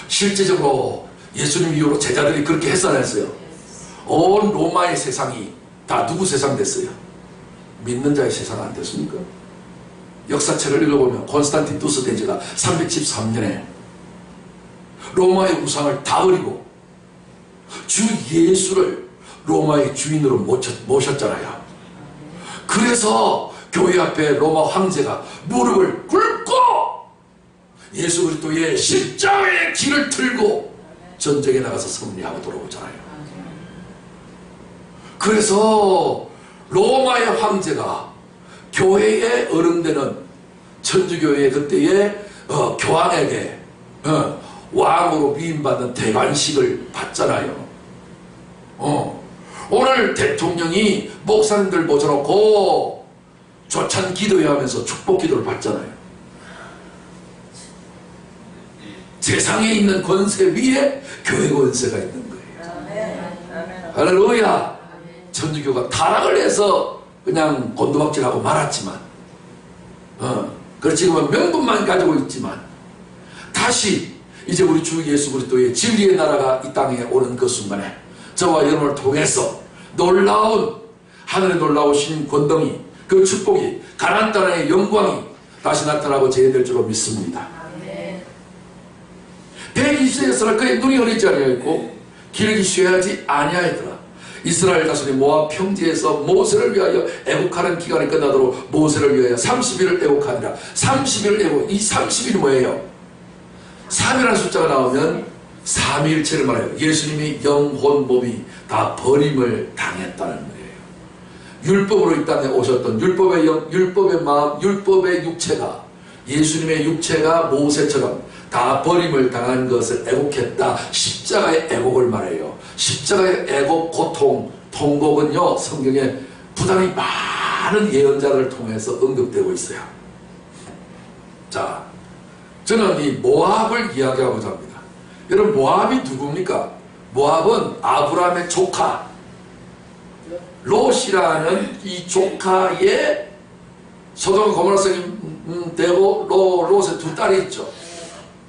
실제적으로 예수님 이후로 제자들이 그렇게 했어 안 했어요? 온 로마의 세상이 다 누구 세상 됐어요? 믿는 자의 세상 안 됐습니까? 역사책을 읽어보면 콘스탄티누스 대제가 313년에 로마의 우상을 다 버리고 주 예수를 로마의 주인으로 모셨잖아요. 그래서 교회 앞에 로마 황제가 무릎을 꿇고 예수 그리스도의 십자가의 길을 들고 전쟁에 나가서 승리하고 돌아오잖아요. 그래서 로마의 황제가 교회의 어른되는 천주교회 그때의 교황에게 왕으로 위임받는 대관식을 받잖아요. 오늘 대통령이 목사님들 모셔놓고 조찬 기도회 하면서 축복 기도를 받잖아요. 세상에 있는 권세 위에 교회 권세가 있는 거예요. 할렐루야. 천주교가 타락을 해서 그냥 곤두박질하고 말았지만 지금은 명분만 가지고 있지만 다시 이제 우리 주 예수 그리스도의 진리의 나라가 이 땅에 오는 그 순간에 저와 여러분을 통해서 놀라운 하늘에 놀라우신 권능이 그 축복이 가나안 땅의 영광이 다시 나타나고 제외될 줄로 믿습니다. 120세였으나 그의 눈이 흐리지 아니하였고 기력이 쇠하지 아니하였더라. 이스라엘 자손이 모압 평지에서 모세를 위하여 애국하는 기간이 끝나도록 모세를 위하여 30일을 애국하니라. 30일을 애국. 이 30일이 뭐예요? 3이라는 숫자가 나오면 삼위일체를 말해요. 예수님이 영혼 몸이 다 버림을 당했다는 거예요. 율법으로 이 땅에 오셨던 율법의 영, 율법의 마음, 율법의 육체가 예수님의 육체가 모세처럼 다 버림을 당한 것을 애국했다. 십자가의 애국을 말해요. 십자가의 애곡, 고통, 통곡은요 성경에 부단히 많은 예언자들을 통해서 언급되고 있어요. 자, 저는 이 모압을 이야기하고자 합니다. 여러분, 모압이 누굽니까? 모압은 아브라함의 조카 롯이라는 이 조카의 소돔과 고모라 성이 되고 롯의 두 딸이 있죠.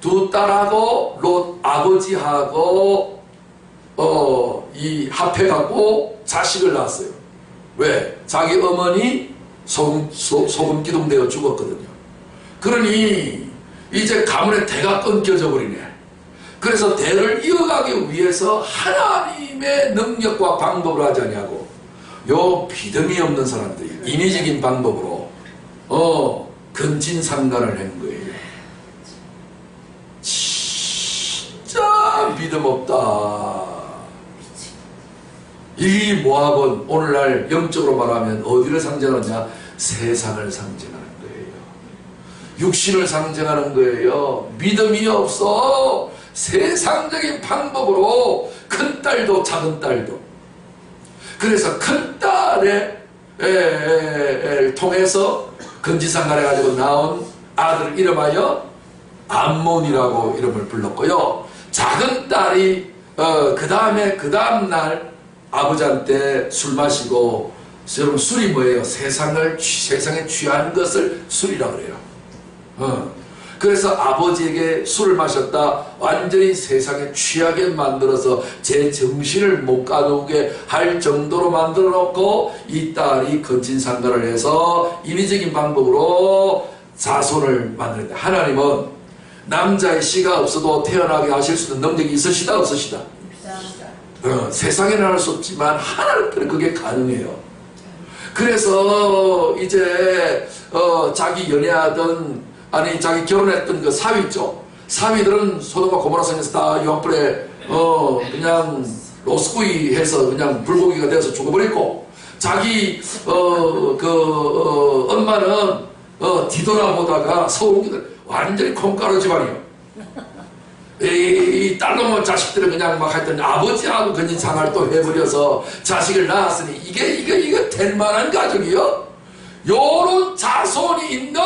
두 딸하고 롯 아버지하고 이 합해갖고 자식을 낳았어요. 왜? 자기 어머니 소금 기둥되어 죽었거든요. 그러니 이제 가문의 대가 끊겨져 버리네. 그래서 대를 이어가기 위해서 하나님의 능력과 방법을 하지 아니하고 요 믿음이 없는 사람들이 인위적인 방법으로 근친상간을 한 거예요. 진짜 믿음 없다. 이 모압은 오늘날 영적으로 말하면 어디를 상징하느냐? 세상을 상징하는 거예요. 육신을 상징하는 거예요. 믿음이 없어. 세상적인 방법으로 큰딸도 작은딸도. 그래서 큰딸을 통해서 근지상간해 가지고 나온 아들을 이름하여 암몬이라고 이름을 불렀고요. 작은딸이 그 다음날 아버지한테 술 마시고, 여러분 술이 뭐예요? 세상에 취한 것을 술이라고 그래요. 그래서 아버지에게 술을 마셨다 완전히 세상에 취하게 만들어서 제 정신을 못 가두게 할 정도로 만들어 놓고 이 딸이 근친상간을 해서 인위적인 방법으로 자손을 만드는데, 하나님은 남자의 씨가 없어도 태어나게 하실 수 있는 능력이 있으시다 없으시다? 세상에는 할 수 없지만 하나님께는 그게 가능해요. 그래서 이제 자기 연애하던 자기 결혼했던 그 사위 있죠. 사위들은 소돔과 고모라 성에서 다 유황불에 그냥 로스구이 해서 그냥 불고기가 되어서 죽어버렸고, 자기 엄마는 뒤돌아보다가 서울기들 완전히 콩가루 집안이에요. 이 딸놈의 자식들은 그냥 막 하여튼 아버지하고 근친상간을 또 해버려서 자식을 낳았으니 이게 될 만한 가족이요? 요런 자손이 있는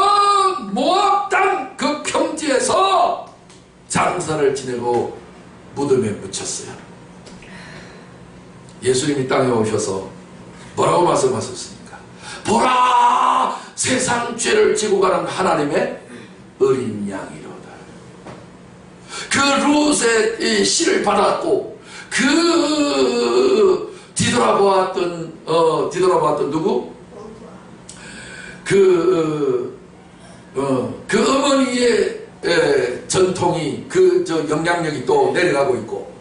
모압 땅 그 평지에서 장사를 지내고 무덤에 묻혔어요. 예수님이 땅에 오셔서 뭐라고 말씀하셨습니까? 보라! 세상 죄를 지고 가는 하나님의 어린 양이로다. 그 룻의 씨를 받았고, 그 뒤돌아보았던 누구? 그 어머니의 전통이 영향력이 또 내려가고 있고,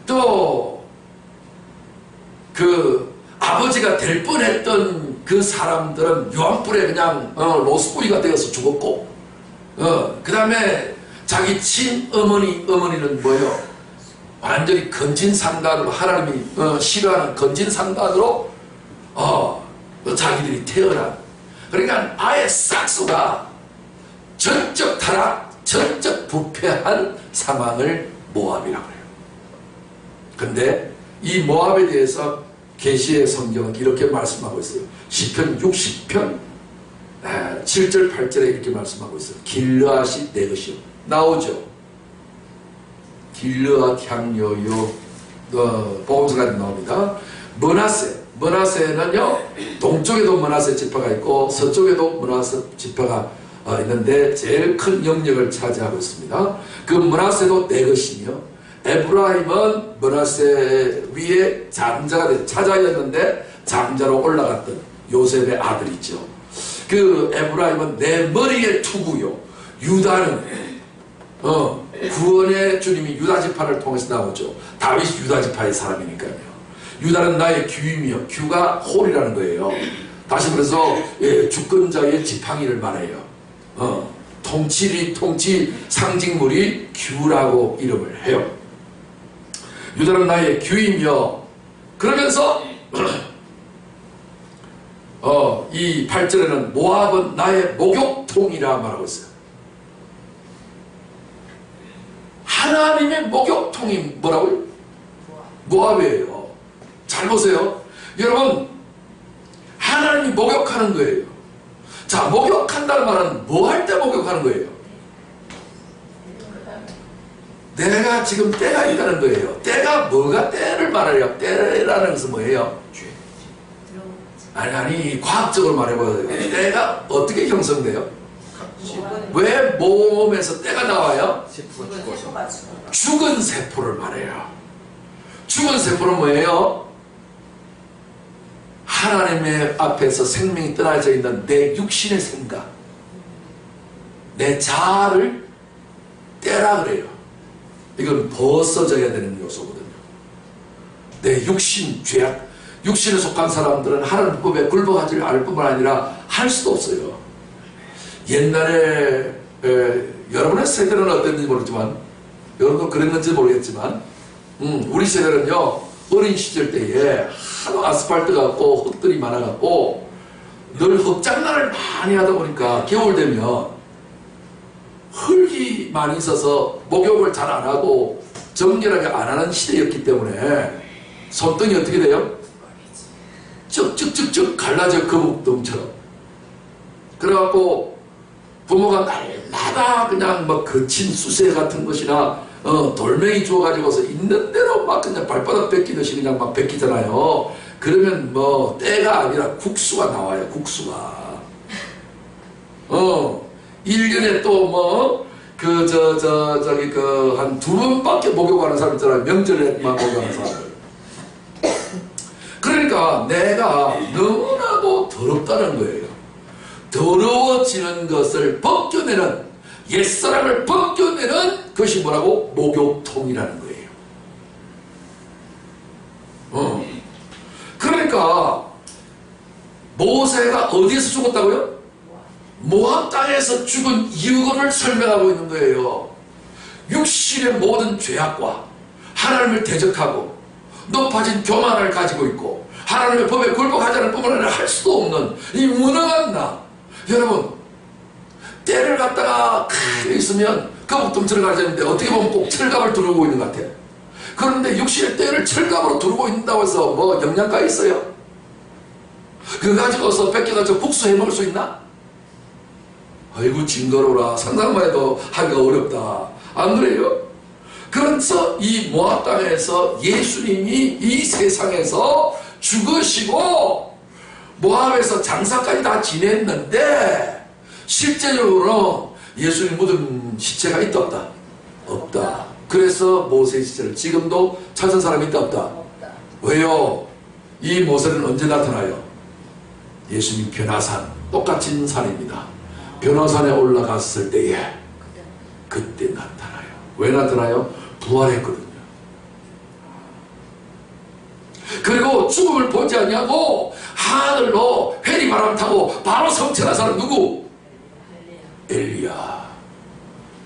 또 그 아버지가 될 뻔했던 그 사람들은 유황불에 그냥 로스구이가 되어서 죽었고, 그 다음에 자기 친어머니는 뭐예요? 완전히 근친상간으로, 하나님이 싫어하는 근친상간으로 자기들이 태어난, 그러니까 아예 싹수가 전적 타락, 전적 부패한 상황을 모압이라고 해요. 근데 이 모압에 대해서 계시의 성경은 이렇게 말씀하고 있어요. 시편 60편 7절 8절에 이렇게 말씀하고 있어요. 길르앗이 내 것이요. 나오죠. 길르앗 향료요. 보험서까지 나옵니다. 머나세는요, 동쪽에도 머나세 지파가 있고 서쪽에도 머나세 지파가 있는데 제일 큰 영역을 차지하고 있습니다. 그 머나세도 내 것이며, 에브라임은 머나세 위에 장자가 차자였는데 장자로 올라갔던 요셉의 아들이죠. 그 에브라임은 내 머리의 투구요. 유다는 구원의 주님이 유다 지파를 통해서 나오죠. 다윗이 유다 지파의 사람이니까요. 유다는 나의 규이며, 규가 홀이라는 거예요. 다시 말해서 주권자의 지팡이를 말해요. 통치 상징물이 규라고 이름을 해요. 유다는 나의 규이며, 그러면서 이 8절에는 모압은 나의 목욕통이라 말하고 있어요. 하나님의 목욕통이 뭐라고요? 모압이에요. 잘 보세요. 여러분, 하나님이 목욕하는 거예요. 자, 목욕한다는 말은 뭐 할 때 목욕하는 거예요? 내가 지금 때가 있다는 거예요. 때가 뭐가 때를 말해요? 때라는 것은 뭐예요? 아니, 과학적으로 말해봐요. 때가 어떻게 형성돼요? 왜 몸에서 때가 나와요? 죽은 세포를 말해요. 죽은 세포는 뭐예요? 하나님의 앞에서 생명이 떠나져 있는 내 육신의 생각, 내 자아를 때라 그래요. 이건 벗어져야 되는 요소거든요. 내 육신, 죄악, 육신에 속한 사람들은 하나님 법에 굴복하지 않을 뿐만 아니라 할 수도 없어요. 옛날에 여러분의 세대는 어땠는지 모르지만, 여러분도 그랬는지 모르겠지만, 우리 세대는요, 어린 시절 때에 하도 아스팔트 같고 흙들이 많아갖고 늘 흙장난을 많이 하다 보니까 겨울 되면 흙이 많이 있어서 목욕을 잘 안 하고 정결하게 안 하는 시대였기 때문에 손등이 어떻게 돼요? 쭉쭉쭉쭉 갈라져, 거북등처럼. 그래갖고 부모가 날마다 그냥 막 거친 수세 같은 것이나 돌멩이 주워가지고서 있는 대로 막 그냥 발바닥 뺏기듯이 그냥 막 뺏기잖아요. 그러면 뭐 때가 아니라 국수가 나와요. 국수가 1년에 또 뭐 한 2번밖에 목욕하는 사람 있잖아요. 명절에만 목욕하는 사람들. 그러니까 내가 너무나도 더럽다는 거예요. 더러워지는 것을 벗겨내는, 옛사람을 벗겨내는 것이 뭐라고? 목욕통이라는 거예요. 그러니까 모세가 어디에서 죽었다고요? 모압 땅에서 죽은 이유를 설명하고 있는 거예요. 육신의 모든 죄악과 하나님을 대적하고 높아진 교만을 가지고 있고 하나님의 법에 굴복하지 않을 뿐만 아니라 할 수도 없는 이 무능한 나. 여러분, 때를 갖다가 크게 있으면 거북등처럼 가지는데 어떻게 보면 꼭 철갑을 두르고 있는 것 같아요. 그런데 육신의 때를 철갑으로 두르고 있다고 해서 뭐 영양가 있어요? 그거 가지고서 뺏겨가지고 국수 해먹을 수 있나? 아이고 징그러워라. 상상만 해도 하기가 어렵다. 안 그래요? 그래서 이 모압 땅에서 예수님이 이 세상에서 죽으시고 모압에서 장사까지 다 지냈는데 실제적으로 예수님 묻은 시체가 있다 없다? 없다. 그래서 모세 시체를 지금도 찾은 사람이 있다 없다? 없다. 왜요? 이 모세는 언제 나타나요? 예수님 변화산, 똑같은 산입니다. 변화산에 올라갔을 때에 그때 나타나요. 왜 나타나요? 부활했거든요. 그리고 죽음을 보지 않냐고 하늘로 회리바람 타고 바로 성천한 사람 누구? 엘리야.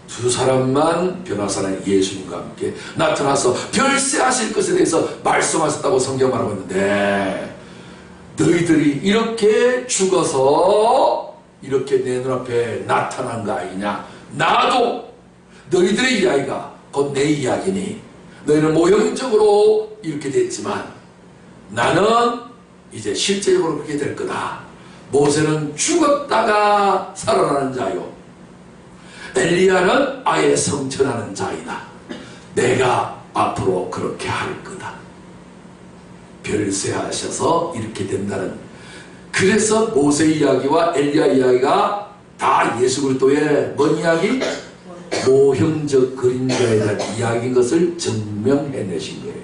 두 사람만 변화산에 예수님과 함께 나타나서 별세하실 것에 대해서 말씀하셨다고 성경 말하고 있는데, 너희들이 이렇게 죽어서 이렇게 내 눈앞에 나타난 거 아니냐? 나도 너희들의 이야기가 곧 내 이야기니 너희는 모형적으로 이렇게 됐지만 나는 이제 실제적으로 그렇게 될 거다. 모세는 죽었다가 살아나는 자요, 엘리야는 아예 성천하는 자이다. 내가 앞으로 그렇게 할 거다. 별세하셔서 이렇게 된다는. 그래서 모세 이야기와 엘리야 이야기가 다 예수 그리스도의 뭔 이야기? 모형적 그림자에 대한 이야기인 것을 증명해내신 거예요.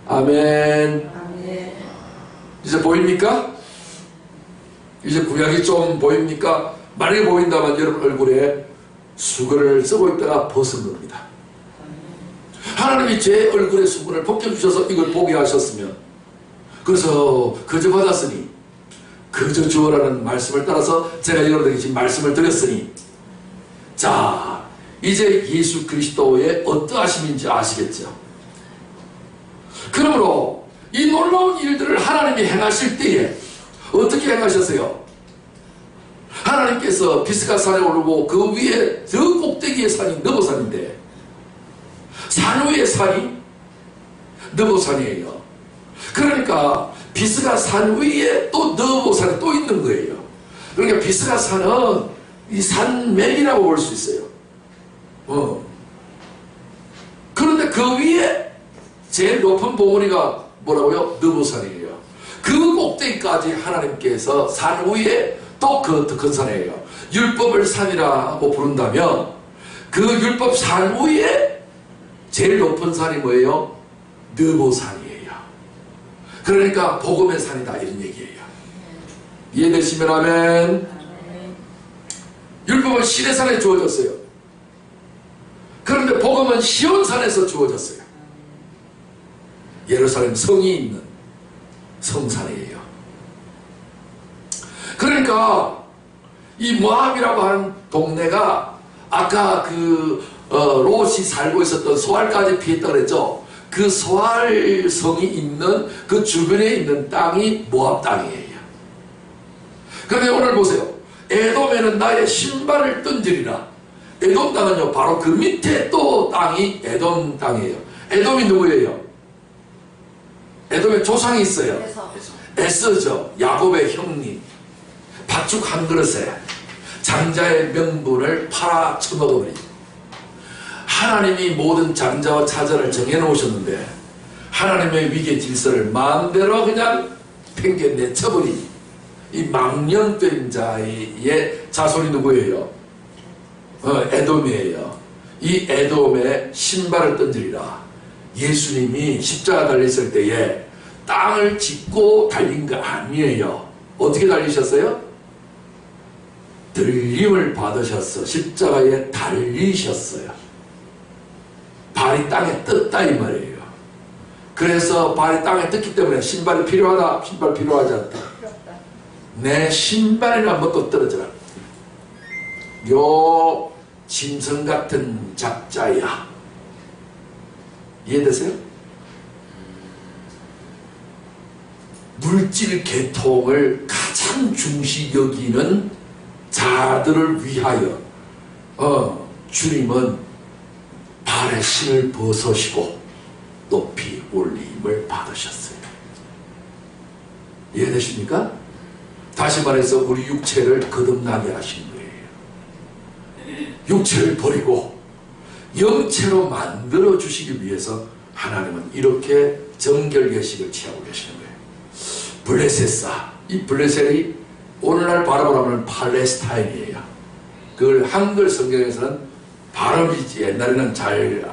아멘. 아멘. 이제 보입니까? 이제 구약이 좀 보입니까? 만약에 보인다면 여러분 얼굴에 수건을 쓰고 있다가 벗은 겁니다. 하나님이 제 얼굴에 수건을 벗겨주셔서 이걸 보게 하셨으면, 그래서 거저 받았으니 거저 주어라는 말씀을 따라서 제가 여러분에게 지금 말씀을 드렸으니, 자 이제 예수 그리스도의 어떠하심인지 아시겠죠? 그러므로 이 놀라운 일들을 하나님이 행하실 때에 어떻게 행하셨어요? 하나님께서 비스가산에 오르고 그 위에 저 꼭대기의 산이 너보산인데 산 위의 산이 느보산이에요. 그러니까 비스가 산 위에 또 느보산이 또 있는 거예요. 그러니까 비스가 산은 이 산맥이라고 볼 수 있어요. 그런데 그 위에 제일 높은 봉우리가 뭐라고요? 느보산이에요. 그 꼭대기까지 하나님께서 산 위에 또 그 큰 산이에요. 율법을 산이라고 부른다면 그 율법 산 위에 제일 높은 산이 뭐예요? 느보산이에요. 그러니까 복음의 산이다 이런 얘기예요. 이해되시면 아멘. 율법은 시내산에 주어졌어요. 그런데 복음은 시온산에서 주어졌어요. 예루살렘 성이 있는 성산이에요. 그러니까 이 모압이라고 하는 동네가 아까 롯이 살고 있었던 소알까지 피했다고 그랬죠. 그 소알성이 있는 그 주변에 있는 땅이 모압 땅이에요. 그런데 오늘 보세요. 에돔에는 나의 신발을 던지리라. 에돔 땅은요 바로 그 밑에 또 땅이 에돔 땅이에요. 에돔이 누구예요? 에돔에 조상이 있어요. 에서죠. 야곱의 형님. 밭죽 한 그릇에 장자의 명분을 팔아 처먹어버리죠. 하나님이 모든 장자와 차자를 정해놓으셨는데 하나님의 위계 질서를 마음대로 그냥 팽개내쳐버린 이 망령된 자의 자손이 누구예요? 에돔이에요. 이 에돔에 신발을 던지리라. 예수님이 십자가 달렸을 때에 땅을 짚고 달린 거 아니에요. 어떻게 달리셨어요? 들림을 받으셨어. 십자가에 달리셨어요. 발이 땅에 떴다 이 말이에요. 그래서 발이 땅에 떴기 때문에 신발이 필요하다. 신발 필요하지 않다. 내 신발이나 먹고 떨어져라. 요 짐승 같은 작자야. 이해되세요? 물질 계통을 가장 중시 여기는 자들을 위하여 주님은 발의 신을 벗으시고 높이 올림을 받으셨어요. 이해되십니까? 다시 말해서 우리 육체를 거듭나게 하신 거예요. 육체를 버리고 영체로 만들어 주시기 위해서 하나님은 이렇게 정결개식을 취하고 계시는 거예요. 블레셋사, 이 블레셋이 오늘날 발음을 하면 팔레스타인이에요. 그걸 한글 성경에서는 발음이지 옛날에는 잘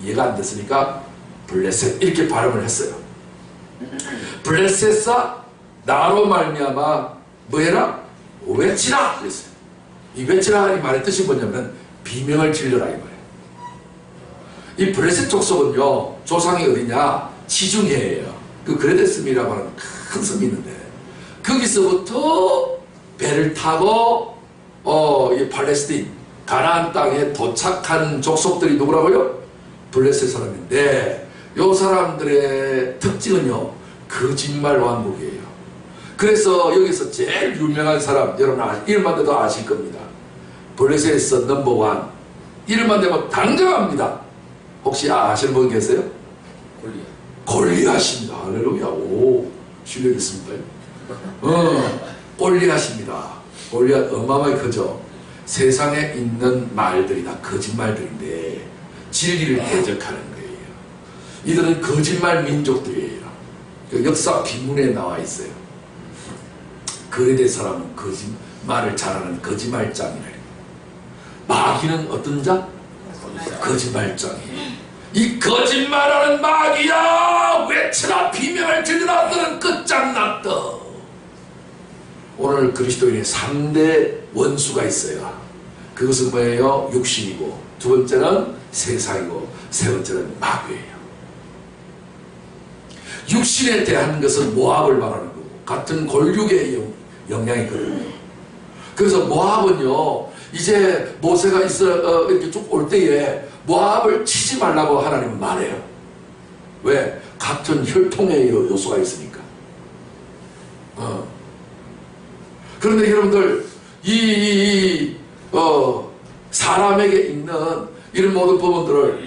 이해가 안 됐으니까 블레셋 이렇게 발음을 했어요. 블레셋사 나로 말미암아 뭐해라? 외치라 그랬어요. 이 외치라 이 말의 뜻이 뭐냐면 비명을 질러라 이 말이에요. 이 블레셋 족속은요 조상이 어디냐? 지중해예요. 그 그레데스미라고 하는 큰 섬이 있는데 거기서부터 배를 타고 이 팔레스틴 가나안 땅에 도착한 족속들이 누구라고요? 블레셋 사람인데 요 사람들의 특징은요 거짓말 왕국이에요. 그래서 여기서 제일 유명한 사람 여러분 이름만 대도 아실 겁니다. 블레셋에서 넘버원 이름만 대면 당장합니다. 혹시 아시는 분 계세요? 골리앗입니다. 할렐루야. 오 실력 있습니다. 골리앗입니다. 골리앗 어마어마하게 크죠. 세상에 있는 말들이 다 거짓말들인데 진리를 대적하는 거예요. 이들은 거짓말 민족들이에요. 역사 비문에 나와 있어요. 그레데 사람은 거짓말을 잘하는 거짓말장이래요. 마귀는 어떤 자? 거짓말장이에요. 이 거짓말하는 마귀야 외치라 비명을 질러라 너는 끝장났다. 오늘 그리스도인의 3대 원수가 있어요. 그것은 뭐예요? 육신이고 두 번째는 세상이고 세 번째는 마귀예요. 육신에 대한 것은 모압을 말하는 거고 같은 골육의 영향이 있거든요. 그래서 모압은요 이제 모세가 이렇게 쭉 올 때에 모압을 치지 말라고 하나님은 말해요. 왜? 같은 혈통의 요소가 있으니까. 그런데 여러분들 사람에게 있는 이런 모든 부분들을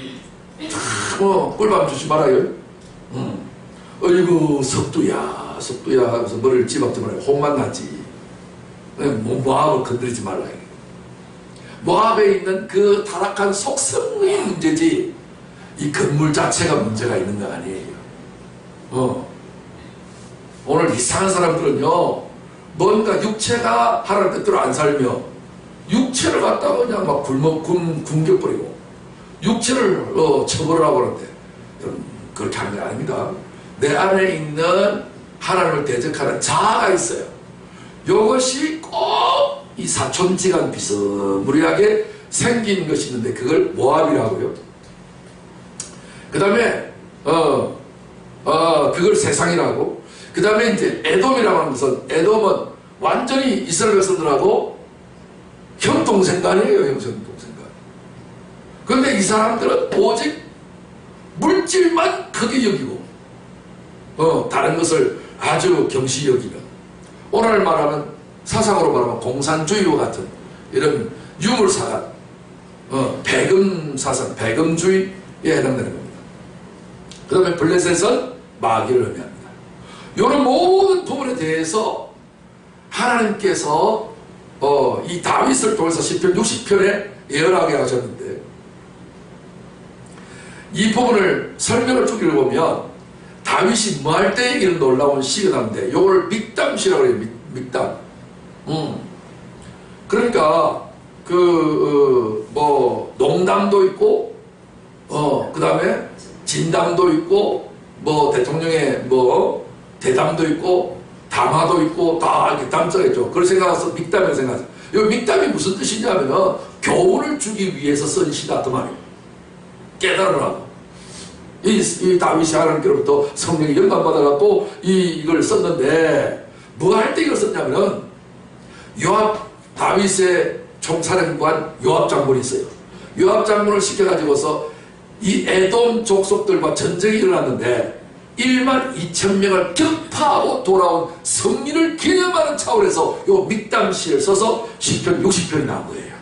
꿀밤 주지 말아요. 어이구 석두야 석두야 하면서 머리를 찌박찌박해 혼만 나지. 모압을 건드리지 말라. 모압에 있는 그 타락한 속성이 문제지 이 건물 자체가 문제가 있는 거 아니에요. 오늘 이상한 사람들은요 뭔가 육체가 하나님 뜻대로 안 살며 육체를 갖다가 그냥 막 굶겨버리고 육체를 처벌을 하고 그러는데 그렇게 하는 게 아닙니다. 내 안에 있는 하나님을 대적하는 자아가 있어요. 이것이 꼭 이 사촌지간 비스무리하게 생긴 것이 있는데 그걸 모압이라고요. 그 다음에 그걸 세상이라고. 그 다음에 이제 에돔이라고 하는 것은 에돔은 완전히 이스라엘 백성들하고 형동생간이에요. 형동생간. 그런데 이 사람들은 오직 물질만 크게 여기고 다른 것을 아주 경시 여기는, 오늘 말하면 사상으로 말하면 공산주의와 같은 이런 유물사관, 배금사상, 배금주의에 해당되는 겁니다. 그 다음에 블레셋은 마귀를 의미합니다. 이런 모든 부분에 대해서 하나님께서 이 다윗을 통해서 시편 60편에 예언하게 하셨는데, 이 부분을 설명을 쭉 읽어보면 다윗이 뭐 할 때 이런 놀라운 시가 나오는데 이걸 믹담시라고 해요. 믹담. 그러니까 농담도 있고 그 다음에 진담도 있고 대통령의 대담도 있고 담화도 있고 다 이렇게 담자가 있죠. 그걸 생각해서 믹담이라고 생각하죠. 이 믹담이 무슨 뜻이냐면은 교훈을 주기 위해서 쓴 시다 그 말이에요. 깨달으라고. 이 다윗이 하나님께로부터 성령이 영감받아갖고 이걸 썼는데 뭐 할 때 이걸 썼냐면은 다윗의 총사령관 요압 장군이 있어요. 요압 장군을 시켜가지고서 이 에돔 족속들과 전쟁이 일어났는데 1만 2천 명을 격파하고 돌아온 승리를 기념하는 차원에서 요 믹담시를 써서 시편 60편이 나온 거예요.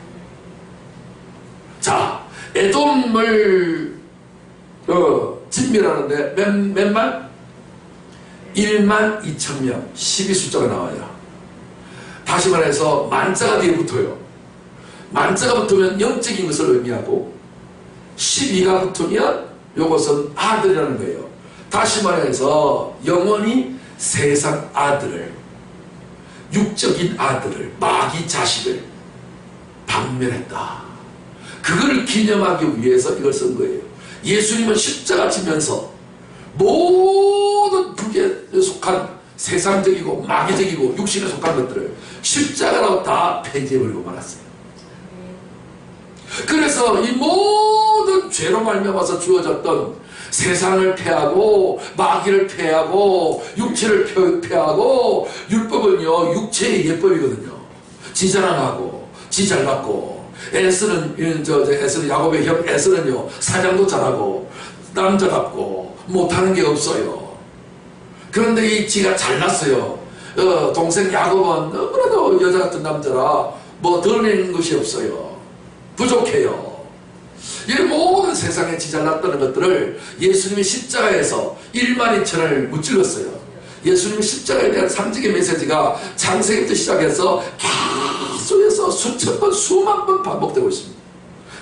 자, 에돔을 진멸하는데 몇만? 1만 2천 명, 12 숫자가 나와요. 다시 말해서 만자가 뒤에 붙어요. 만자가 붙으면 영적인 것을 의미하고 12가 붙으면 이것은 아들이라는 거예요. 다시 말해서 영원히 세상 아들을, 육적인 아들을, 마귀 자식을 박멸했다. 그걸 기념하기 위해서 이걸 쓴 거예요. 예수님은 십자가 지면서 모든 북에 속한 세상적이고 마귀적이고 육신에 속한 것들을 십자가로 다 폐지해버리고 말았어요. 그래서 이 모든 죄로 말미암아서 주어졌던 세상을 패하고 마귀를 패하고 육체를 패하고, 율법은요 육체의 예법이거든요. 지 자랑하고 지 잘났고, 에스는 야곱의 형 에스는요 사냥도 잘하고 남자답고 못하는 게 없어요. 그런데 이 지가 잘났어요. 동생 야곱은 너무나도 여자 같은 남자라 드러내는 것이 없어요. 부족해요. 이 모든 세상에 지 잘났다는 것들을 예수님이 십자가에서 1만 2천을 무찔렀어요. 예수님이 십자가에 대한 상징의 메시지가 창세기부터 시작해서 계속해서 수천 번, 수만 번 반복되고 있습니다.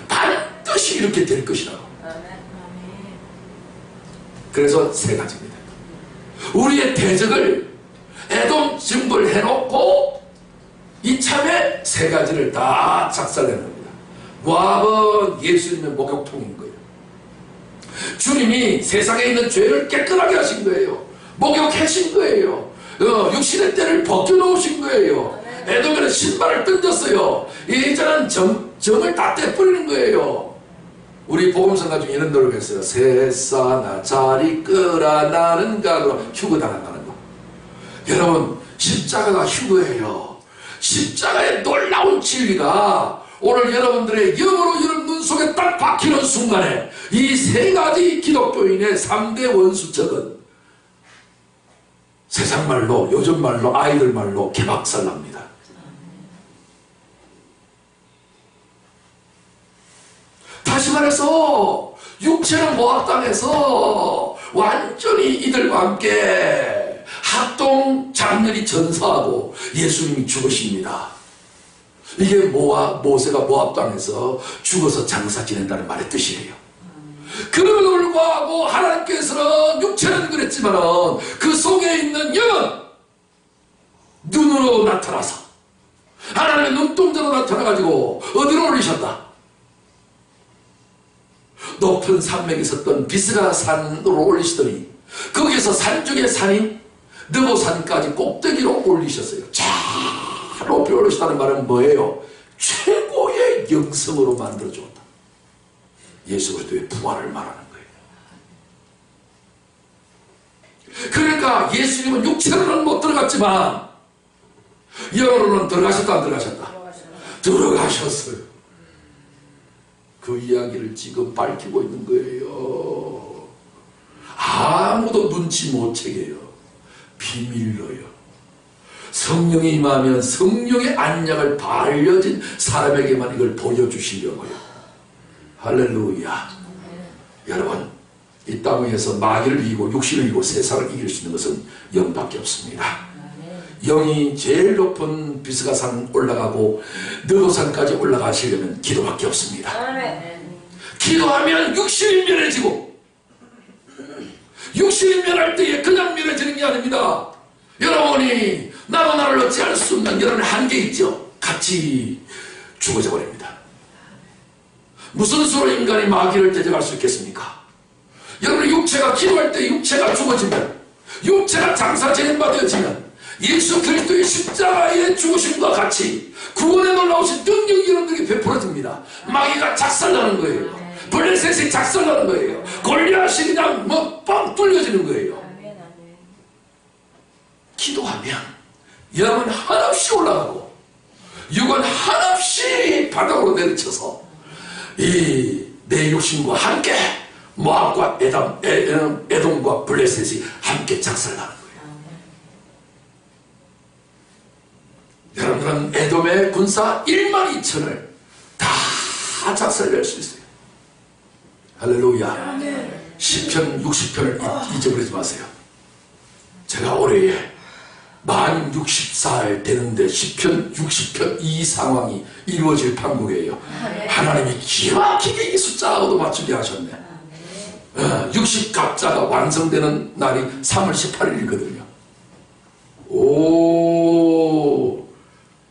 반드시 이렇게 될 것이라고. 그래서 세 가지입니다. 우리의 대적을 에돔 증벌해놓고 이참에 세 가지를 다 작살내는 겁니다. 모압은 예수님의 목욕통인 거예요. 주님이 세상에 있는 죄를 깨끗하게 하신 거예요. 목욕하신 거예요. 육신의 때를 벗겨놓으신 거예요. 에돔에는 신발을 던졌어요. 이제는 정을 다 떼버리는 거예요. 우리 복음성가 중에 이런 노래가 있어요. 세사나 자리 끄라 나는가, 휴거 당한다는 거. 여러분, 십자가가 휴거예요. 십자가의 놀라운 진리가 오늘 여러분들의 영으로 여러분 눈 속에 딱 박히는 순간에 이 세 가지 기독교인의 3대 원수적은 세상 말로, 요즘 말로, 아이들 말로 개박살납니다. 다시 말해서 육체는 모압 땅에서 완전히 이들과 함께 합동 장렬히 전사하고 예수님이 죽으십니다. 이게 모세가 모압 땅에서 죽어서 장사 지낸다는 말의 뜻이에요. 그럼에도 불구하고 하나님께서는 육체는 그랬지만 그 속에 있는 영은 눈으로 나타나서 하나님의 눈동자로 나타나가지고 어디로 올리셨다? 높은 산맥에 있었던 비스가 산으로 올리시더니 거기에서 산 중에 산인 느보산까지 꼭대기로 올리셨어요. 자 높이 올리셨다는 말은 뭐예요? 최고의 영성으로 만들어주었다. 예수 그리스도의 부활을 말하는 거예요. 그러니까 예수님은 육체로는 못 들어갔지만 영으로는 들어가셨다 안 들어가셨다? 들어가셨어요. 그 이야기를 지금 밝히고 있는 거예요. 아무도 눈치 못 채게요. 비밀로요. 성령이 임하면 성령의 안약을 발려진 사람에게만 이걸 보여주시려고요. 할렐루야. 여러분, 이 땅 위에서 마귀를 이기고 육신을 이기고 세상을 이길 수 있는 것은 영밖에 없습니다. 영이 제일 높은 비스가산 올라가고 느도산까지 올라가시려면 기도밖에 없습니다. 기도하면 육신이 면해지고, 육신이 면할 때에 그냥 면해지는 게 아닙니다. 여러분이 나도 나를 어찌할 수 없는 여러분의 한계 있죠? 같이 죽어져 버립니다. 무슨 수로 인간이 마귀를 대적할 수 있겠습니까? 여러분의 육체가 기도할 때 육체가 죽어지면, 육체가 장사 진행받아지면 예수 그리스도의 십자가의 죽으심과 같이 구원에 놀라우신 능력이 여러분들에게 베풀어집니다. 마귀가 작살나는 거예요. 블레셋이 작살나는 거예요. 골리앗이 그냥 빵 뚫려지는 거예요. 기도하면 영은 한없이 올라가고 육은 한없이 바닥으로 내리쳐서 이 내 육신과 함께 모압과 에돔과 블레셋이 함께 작살나는 거예요. 여러분들은 에돔의 군사 1만 2천을 다 작살낼 수 있어요. 할렐루야. 시편 60편을 잊어버리지 마세요. 제가 올해에 만 60살 되는데 시편 60편 이 상황이 이루어질 판국이에요. 하나님이 기가 막히게 이 숫자하고도 맞추게 하셨네. 60갑자가 완성되는 날이 3월 18일이거든요.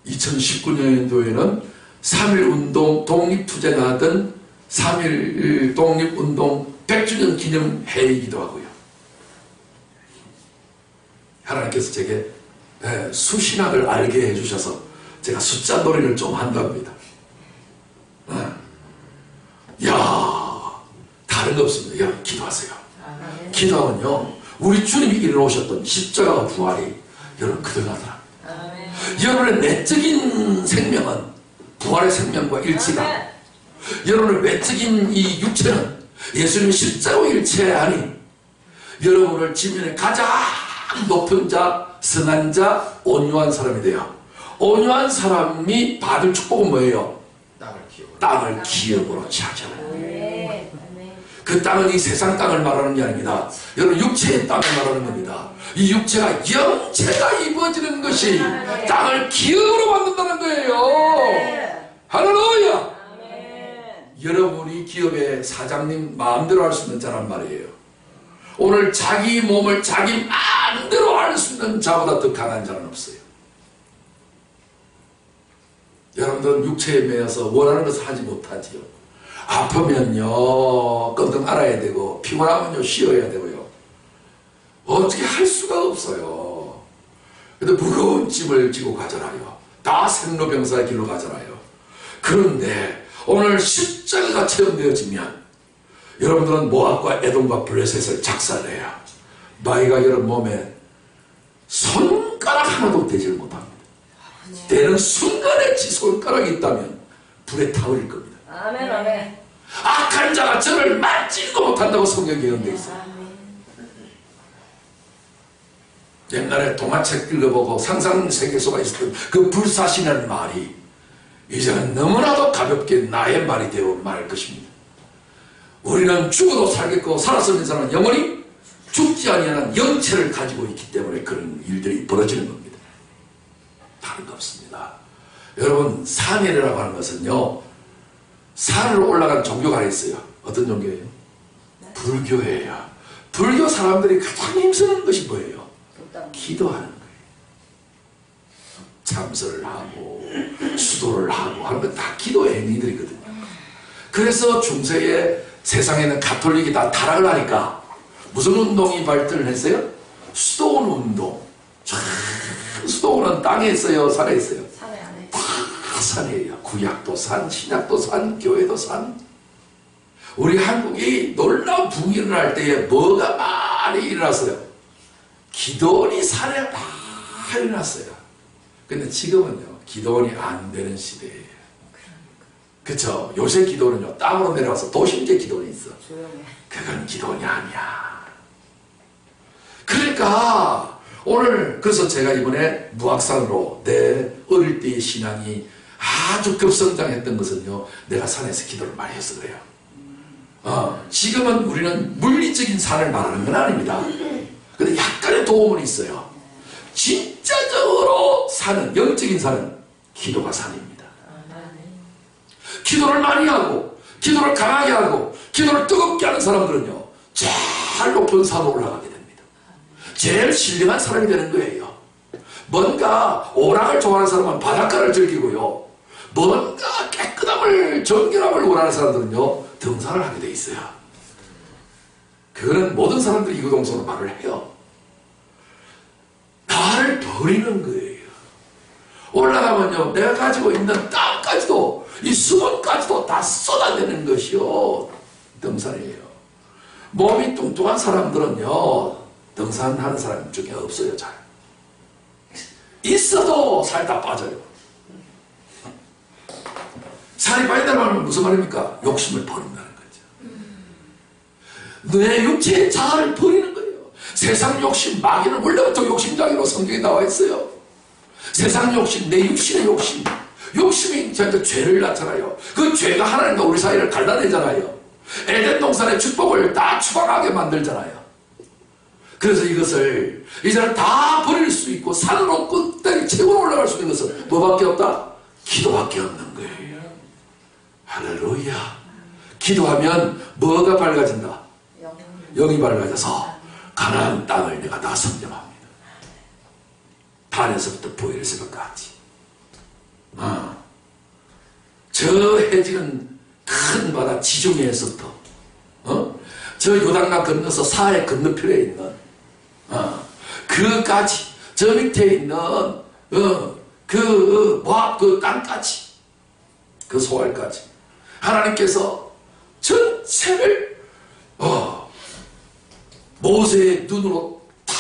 2019년도에는 3.1운동 독립투쟁 하던 3.1 독립운동 100주년 기념 회의이기도 하고요. 하나님께서 제게 수신학을 알게 해주셔서 제가 숫자 놀이를 좀 한답니다. 다른 거 없습니다. 여러분 기도하세요. 기도하면요 우리 주님이 일어나셨던 십자가와 부활이 여러분 그들하더라. 여러분의 내적인 생명은 부활의 생명과 일치가, 여러분의 외적인 이 육체는 예수님의 십자가와 일치하니 여러분을 지면에 가장 높은 자, 선한 자, 온유한 사람이 돼요. 온유한 사람이 받을 축복은 뭐예요? 땅을 기업으로 차지하는 거예요. 그 땅은 이 세상 땅을 말하는 게 아닙니다. 여러분 육체의 땅을 말하는 겁니다. 이 육체가 영체가 입어지는 것이 땅을 기업으로 만든다는 거예요. 할렐루야. 여러분이 기업의 사장님 마음대로 할 수 있는 자란 말이에요. 오늘 자기 몸을 자기 마음대로 할 수 있는 자보다 더 강한 자는 없어요. 여러분들은 육체에 매여서 원하는 것을 하지 못하지요. 아프면요 끙끙 앓아야 되고 피곤하면요 쉬어야 되고요. 어떻게 할 수가 없어요. 근데 무거운 짐을 지고 가잖아요. 다 생로병사의 길로 가잖아요. 그런데 오늘 십자가가 체험되어지면 여러분들은 모압과 에돔과 블레셋을 작살내야 마귀가 여러분 몸에 손가락 하나도 대지를 못합니다. 때는 순간에 지 손가락이 있다면 불에 타버릴 겁니다. 아멘. 악한 자가 저를 만지도 못한다고 성경에 예언되어 있어요. 옛날에 동화책 읽어보고 상상세계소가 있었던 그 불사신이라는 말이 이제는 너무나도 가볍게 나의 말이 되어 말 것입니다. 우리는 죽어도 살겠고 살았으면 사람은 영원히 죽지 아니하는 영체를 가지고 있기 때문에 그런 일들이 벌어지는 겁니다. 다른 거 없습니다. 여러분, 산이라고 하는 것은요, 산으로 올라간 종교가 하나 있어요. 어떤 종교예요? 불교예요. 불교 사람들이 가장 힘쓰는 것이 뭐예요? 기도하는 거예요. 참선을 하고 수도를 하고 하는 건 다 기도의 행위들이거든요. 그래서 중세에 세상에는 가톨릭이 다 타락을 하니까 무슨 운동이 발전을 했어요? 수도원 운동. 수도원은 땅에 있어요? 산에 있어요? 산에 안에. 다 산이에요. 구약도 산, 신약도 산, 교회도 산. 우리 한국이 놀라운 붕이 일어날 때에 뭐가 많이 일어났어요? 기도원이 산에 다 일어났어요. 근데 지금은요, 기도원이 안 되는 시대예요. 그쵸? 요새 기도원은요, 땅으로 내려와서 도심제 기도원이 있어. 조용해. 그건 기도원이 아니야. 그러니까 오늘 그래서 제가 이번에 무학산으로 내 어릴 때의 신앙이 아주 급성장했던 것은요, 내가 산에서 기도를 많이 해서 그래요. 지금은 우리는 물리적인 산을 말하는 건 아닙니다. 근데 약간의 도움은 있어요. 진짜적으로 산은, 영적인 산은 기도가 산입니다. 기도를 많이 하고 기도를 강하게 하고 기도를 뜨겁게 하는 사람들은요, 제일 높은 산으로 올라가게 됩니다. 제일 신령한 사람이 되는 거예요. 뭔가 오락을 좋아하는 사람은 바닷가를 즐기고요, 뭔가 깨끗함을, 정결함을 원하는 사람들은요, 등산을 하게 돼 있어요. 그거는 모든 사람들이 이구동성으로 말을 해요. 나를 버리는 거예요. 올라가면요, 내가 가지고 있는 땀까지도, 이 수분까지도 다 쏟아내는 것이요, 등산이에요. 몸이 뚱뚱한 사람들은요, 등산하는 사람 중에 없어요. 잘 있어도 살 다 빠져요. 살이 빠진다는 말은 무슨 말입니까? 욕심을 버린다는 거죠. 내 육체의 자아를 버리는 거예요. 세상 욕심, 마귀는 원래부터 욕심장애로 성경에 나와 있어요. 세상 욕심, 내 육신의 욕심, 욕심이 저한테 죄를 낳잖아요. 그 죄가 하나님과 우리 사이를 갈라내잖아요. 에덴 동산의 축복을 다 추방하게 만들잖아요. 그래서 이것을 이제는 다 버릴 수 있고 산으로 끝까지 최고로 올라갈 수 있는 것은 뭐밖에 없다? 기도밖에 없는 거예요. 할렐루야. 기도하면 뭐가 밝아진다? 영이 밝아져서 가나안 땅을 내가 다 선점합니다. 단에서부터 보엘세바까지. 저 해지는 큰 바다 지중해에서부터 저 요단강 건너서 사해 건너편에 있는 그까지, 저 밑에 있는 모압 그 땅까지, 그 소알까지 하나님께서 전체를 모세의 눈으로 다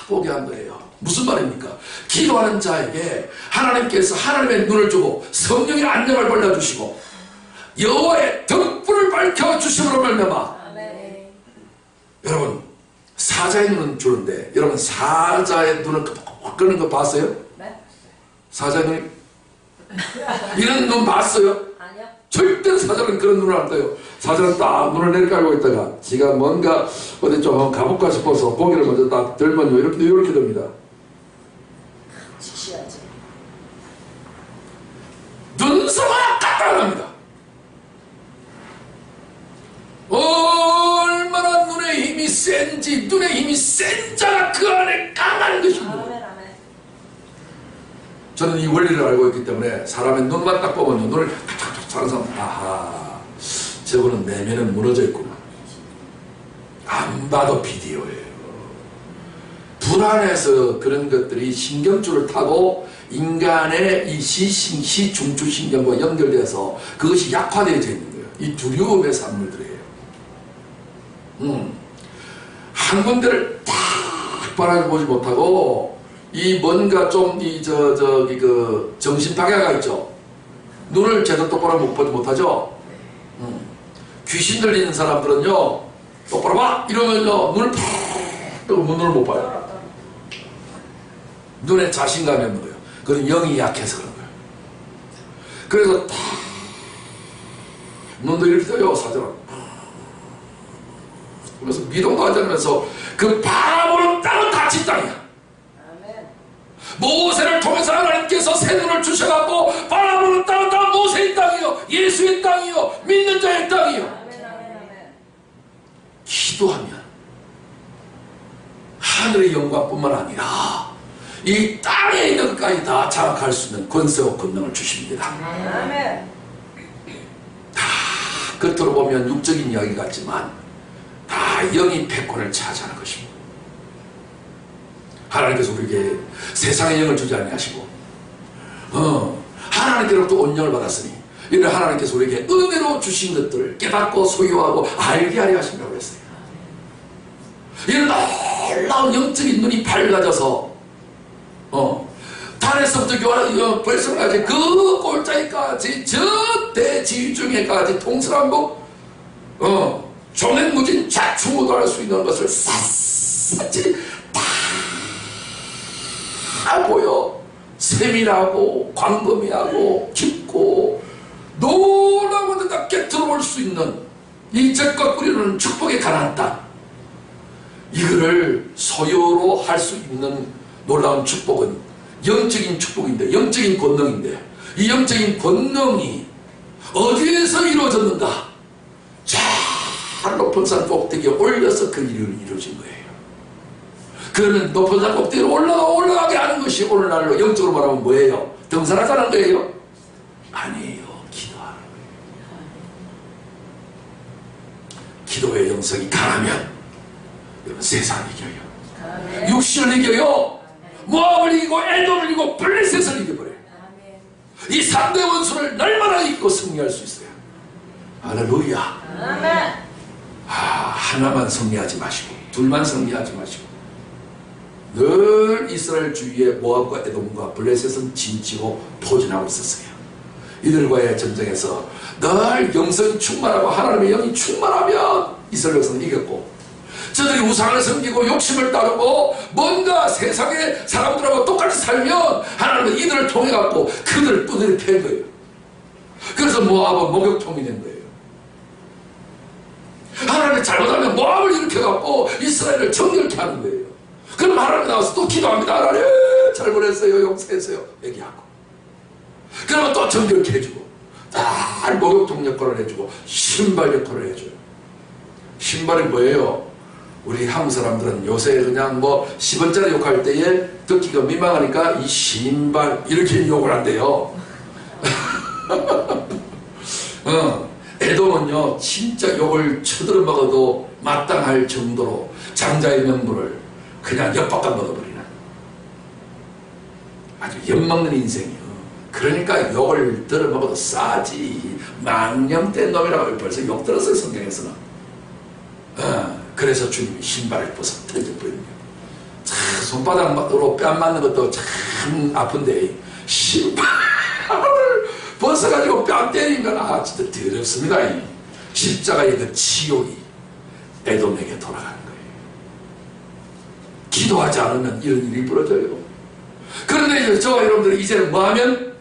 보게 한 거예요. 무슨 말입니까? 기도하는 자에게 하나님께서 하나님의 눈을 주고 성령의 안녕을 벌려주시고 여호와의 등불을 밝혀주심으로 말미암아. 여러분, 사자의 눈은 주는데 여러분, 사자의 눈을 끄는 거 봤어요? 네? 사자의 눈이 이런 눈 봤어요? 아니요. 절대 사자는 그런 눈을 안 떠요. 사자는 딱 눈을 내려깔고 있다가 지가 뭔가 어디 좀 가볼까 싶어서 고기를 먼저 딱 들면요, 이렇게 됩니다. 지시하지. 눈썹하나 까딱합니다. 얼마나 눈의 힘이 센지, 눈의 힘이 센 자가 그 안에 강한 것입니다. 아멘. 저는 이 원리를 알고 있기 때문에 사람의 눈만 딱 보면요, 눈을 탁탁탁 차는 사람, 아하, 저거는 내면은 무너져 있구나. 안 봐도 비디오예요. 불안해서 그런 것들이 신경줄을 타고 인간의 이 시중추신경과 연결돼서 그것이 약화되어져 있는 거예요. 이 두려움의 산물들이에요. 한 군데를 딱 바라보지 못하고 이 뭔가 좀 정신 방해가 있죠. 눈을 제대로 똑바로 보지 못하죠. 귀신 들리는 사람들은요, 똑바로 봐 이러면요, 눈을 팍 뜨고 눈을 못 봐요. 눈에 자신감이 없는 거예요. 그건 영이 약해서 그런 거예요. 그래서 탁 눈도 이렇게 떠요. 사자는 그래서 미동도 하지 않으면서 그 바라보는 땅은 다친 땅이야. 모세를 통해서 하나님께서 새 눈을 주셔갖고 바라보는 땅은 다 모세의 땅이요, 예수의 땅이요, 믿는 자의 땅이요. 기도하면 하늘의 영광뿐만 아니라 이 땅에 있는 것까지 다 장악할 수 있는 권세와 권능을 주십니다. 다 겉으로 보면 육적인 이야기 같지만 다 영이 패권을 차지하는 것입니다. 하나님께서 우리에게 세상의 영을 주지 아니하시고 하나님께로부터 온영을 받았으니 이는 하나님께서 우리에게 은혜로 주신 것들을 깨닫고 소유하고 알게 하려 하신다고 했어요. 이런 놀라운 영적인 눈이 밝아져서 단에서부터 벌써까지 그 골짜기까지 저 대지중해까지 통솔한복 종횡무진 좌충우돌할 수 있는 것을 샅샅이 다 보여. 세밀하고 광범위하고 깊고 놀라운 데다 깨트려볼 수 있는 이 젖과 꿀이는 축복의 가나안 땅, 이거를 소유로 할 수 있는 놀라운 축복은 영적인 축복인데, 영적인 권능인데, 이 영적인 권능이 어디에서 이루어졌는가? 저 높은 산 꼭대기에 올려서 그 일이 이루어진 거예요. 그러면 높은 산 꼭대기로 올라가게 하는 것이 오늘날로 영적으로 말하면 뭐예요? 등산하자는 거예요? 아니에요. 기도하는 거예요. 기도의 영성이 강하면 여러분 세상을 이겨요. 육신을 이겨요. 모압을 이기고 에돔을 이기고 블레셋을 이겨버려요. 이 3대 원수를 날마다 이기고 승리할 수 있어요. 할렐루야. 하나만 승리하지 마시고 둘만 승리하지 마시고 늘 이스라엘 주위에 모압과 에돔과 블레셋은 진치고 포진하고 있었어요. 이들과의 전쟁에서 늘 영성이 충만하고 하나님의 영이 충만하면 이스라엘 백성은 이겼고, 저들이 우상을 섬기고 욕심을 따르고 뭔가 세상의 사람들하고 똑같이 살면 하나님은 이들을 통해 갖고 그들을 두드려 팬 거예요. 그래서 모압은 목욕통이 된 거예요. 하나님이 잘못하면 모압을 일으켜 갖고 이스라엘을 정결케 하는 거예요. 그럼 하나님 나와서 또 기도합니다. 하나님 잘못했어요, 용서했어요 얘기하고, 그러면 또 정결케 해주고, 다 목욕통 역할을 해주고 신발 역할을 해줘요. 신발이 뭐예요? 우리 한국 사람들은 요새 그냥 뭐 10원짜리 욕할 때에 듣기가 민망하니까 이 신발 이렇게 욕을 한대요. 에돔은요 진짜 욕을 쳐들어 먹어도 마땅할 정도로 장자의 명분을 그냥 엿바꿔 먹어버리는 아주 엿먹는 인생이요. 그러니까 욕을 들어 먹어도 싸지, 망령된 놈이라고 벌써 욕 들었어요, 성경에서는. 그래서 주님이 신발을 벗어 던져버립니다. 참 손바닥으로 뺨 맞는 것도 참 아픈데 신발을 벗어가지고 뺨 때리는 건 진짜 더럽습니다. 십자가의 그 치욕이 에돔에게 돌아가는 거예요. 기도하지 않으면 이런 일이 벌어져요. 그런데 이제 저와 여러분들은 이제는 뭐하면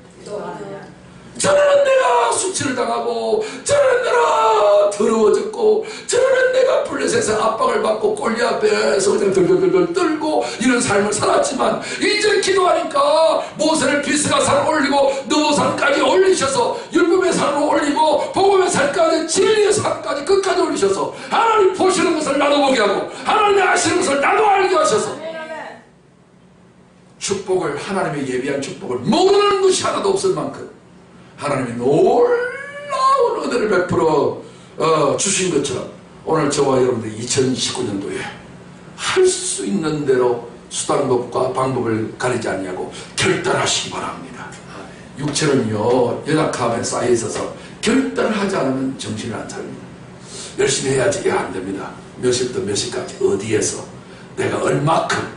저는 내가 수치를 당하고, 저는 내가 더러워졌고, 저는 내가 블레셋의 압박을 받고 골리 앞에서 그냥 덜덜덜 떨고 이런 삶을 살았지만, 이제 기도하니까 모세를 비스가 산을 올리고 느보산까지 올리셔서 율법의 산으로 올리고 복음의 산까지 진리의 산까지 끝까지 올리셔서 하나님 보시는 것을 나도 보게 하고 하나님이 아시는 것을 나도 알게 하셔서 축복을, 하나님의 예비한 축복을 모르는 것이 하나도 없을 만큼 하나님이 놀라운 은혜를 베풀어 주신 것처럼 오늘 저와 여러분들이 2019년도에 할 수 있는 대로 수단법과 방법을 가리지 않냐고 결단하시기 바랍니다. 육체는요 연약함에 쌓여 있어서 결단하지 않으면 정신을 안 차립니다. 열심히 해야지 안 됩니다. 몇 시부터 몇 시까지 어디에서 내가 얼마큼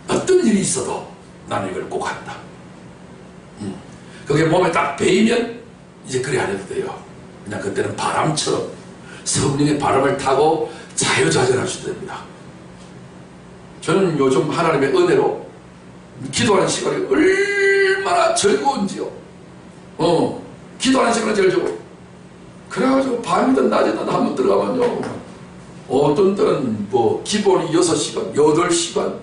어떤 일이 있어도 나는 이걸 꼭 한다. 그게 몸에 딱 배이면 이제 그래 안 해도 돼요. 그냥 그때는 바람처럼 성령의 바람을 타고 자유자재할 수 됩니다. 저는 요즘 하나님의 은혜로 기도하는 시간이 얼마나 즐거운지요. 기도하는 시간이 제일 즐거워. 그래가지고 밤이든 낮이든 한번 들어가면요 어떤 때는 뭐 기본이 6시간, 8시간.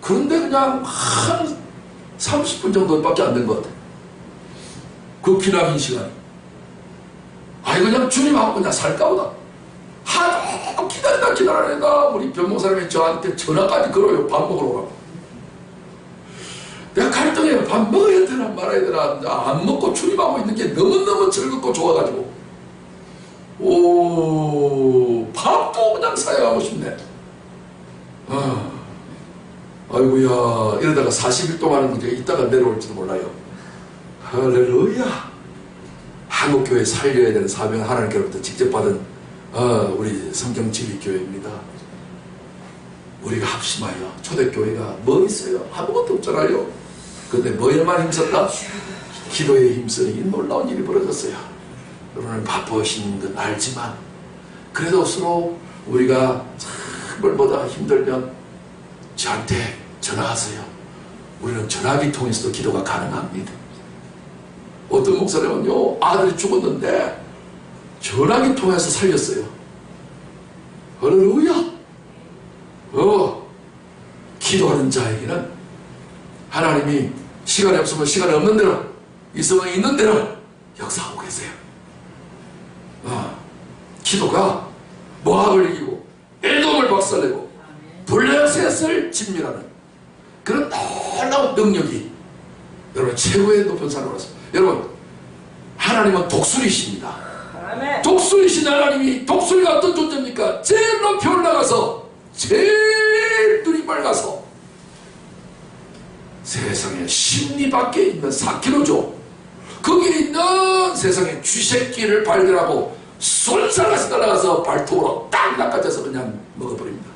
그런데 그냥 한 30분 정도밖에 안 된 것 같아요. 그 기나긴 시간. 아이 그냥 주님하고 그냥 살까 보다. 하도 기다리다 우리 변모사님이 저한테 전화까지 걸어요. 밥 먹으러 가고. 내가 갈등해요. 밥 먹어야 되나 말아야 되나. 안 먹고 주님하고 있는 게 너무너무 즐겁고 좋아가지고 밥도 그냥 사양하고 싶네. 아이고야, 이러다가 40일 동안은 이제 이따가 내려올지도 몰라요. 할렐루야. 한국교회 살려야 되는 사명을 하나님께로부터 직접 받은 우리 성경진리교회입니다. 우리가 합심하여 초대교회가 뭐 있어요? 아무것도 없잖아요. 근데 뭐에만 힘썼다? 기도에 힘쓰니 놀라운 일이 벌어졌어요. 여러분은 바쁘신 건 알지만 그래도 서로 우리가 참 뭐보다 힘들면 저한테 전화하세요. 우리는 전화기 통해서도 기도가 가능합니다. 어떤 목사님은요, 아들이 죽었는데 전화기 통해서 살렸어요. 할렐루야. 기도하는 자에게는 하나님이 시간이 없으면 시간이 없는 대로, 있으면 있는 대로 역사하고 계세요. 기도가 모압을 이기고 에돔을 박살내고 블레셋을 진멸하는 그런 놀라운 능력이 여러분 최고의 높은 산으로 왔습니다. 여러분, 하나님은 독수리십니다. 독수리신 하나님이, 독수리가 어떤 존재입니까? 제일 높이 올라가서 제일 눈이 맑아서 세상에 심리 밖에 있는 4km죠. 거기에 있는 세상의 쥐새끼를 발견하고 쏜살같이 날아가서 발톱으로 딱 낚아져서 그냥 먹어버립니다.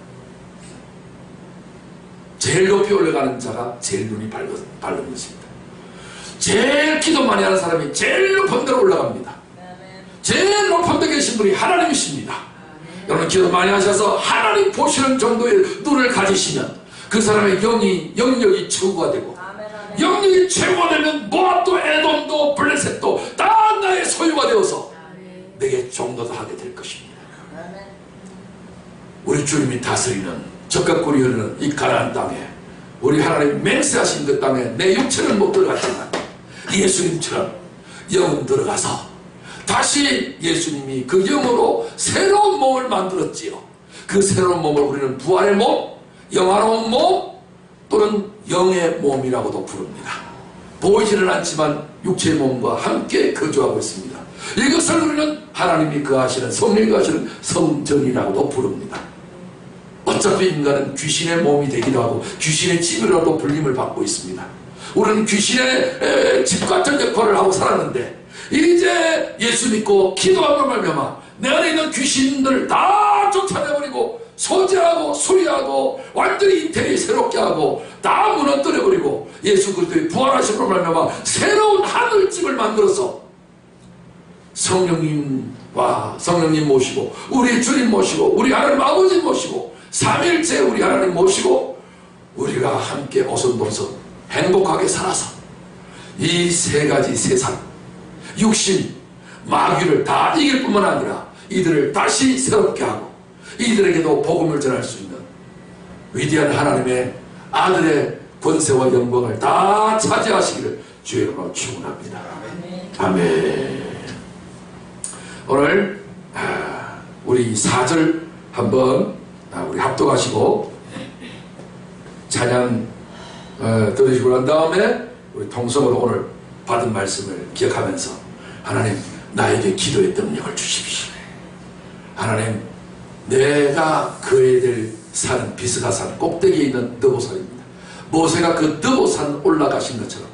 제일 높이 올라가는 자가 제일 눈이 밝은 것입니다. 제일 기도 많이 하는 사람이 제일 높은 데로 올라갑니다. 제일 높은 데 계신 분이 하나님이십니다. 여러분 기도 많이 하셔서 하나님 보시는 정도의 눈을 가지시면 그 사람의 영역이 최고가 되고, 영역이 최고가 되면 모압도 에돔도 블레셋도 다 나의 소유가 되어서 내게 종노도 하게 될 것입니다. 우리 주님이 다스리는 적각골이 흐르는 이 가나안 땅에, 우리 하나님 맹세하신 그 땅에 내 육체는 못 들어갔지만 예수님처럼 영은 들어가서 다시 예수님이 그 영으로 새로운 몸을 만들었지요. 그 새로운 몸을 우리는 부활의 몸, 영화로운 몸 또는 영의 몸이라고도 부릅니다. 보이지는 않지만 육체의 몸과 함께 거주하고 있습니다. 이것을 우리는 하나님이 거하시는, 성령이 거하시는 성전이라고도 부릅니다. 어차피 인간은 귀신의 몸이 되기도 하고 귀신의 집이라도 불림을 받고 있습니다. 우리는 귀신의 집 같은 역할을 하고 살았는데 이제 예수 믿고 기도하는 말미암아 내 안에 있는 귀신들을 다 쫓아내버리고 소재하고 수리하고 완전히 인테리어 새롭게 하고 다 무너뜨려버리고 예수 그리스도의 부활하심으로 말미암아 새로운 하늘집을 만들어서 성령님과 성령님 모시고 우리 주님 모시고 우리 하나님 아버지 모시고 삼일째 우리 하나님 모시고 우리가 함께 오손도손 행복하게 살아서 이 세 가지 세상, 육신, 마귀를 다 이길 뿐만 아니라 이들을 다시 새롭게 하고 이들에게도 복음을 전할 수 있는 위대한 하나님의 아들의 권세와 영광을 다 차지하시기를 주의 이름으로 축원합니다. 아멘. 오늘 우리 4절 한번 우리 합독하시고 찬양 들으시고 난 다음에 우리 통성으로 오늘 받은 말씀을 기억하면서 하나님 나에게 기도의 능력을 주십시오. 하나님 내가 그 애들 사는 비스가산 꼭대기에 있는 느보산입니다. 모세가 그 느보산 올라가신 것처럼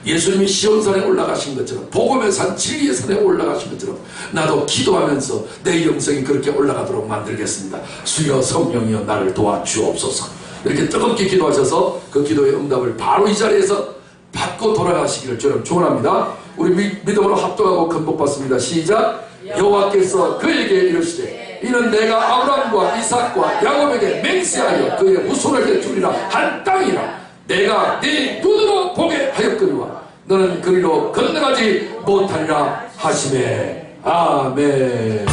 예수님이 시온산에 올라가신 것처럼 복음의 산 진리의 산에 올라가신 것처럼 나도 기도하면서 내 영성이 그렇게 올라가도록 만들겠습니다. 주여 성령이여 나를 도와주옵소서. 이렇게 뜨겁게 기도하셔서 그 기도의 응답을 바로 이 자리에서 받고 돌아가시기를 저는 축원합니다. 우리 믿음으로 합동하고 건복받습니다. 시작. 여호와께서 그에게 이르시되 이는 내가 아브라함과 이삭과 야곱에게 맹세하여 그의 후손에게 주리라 한 땅이라. 내가 네 눈으로 보게 하였거니와 너는 그리로 건너가지 못하리라 하시매. 아멘.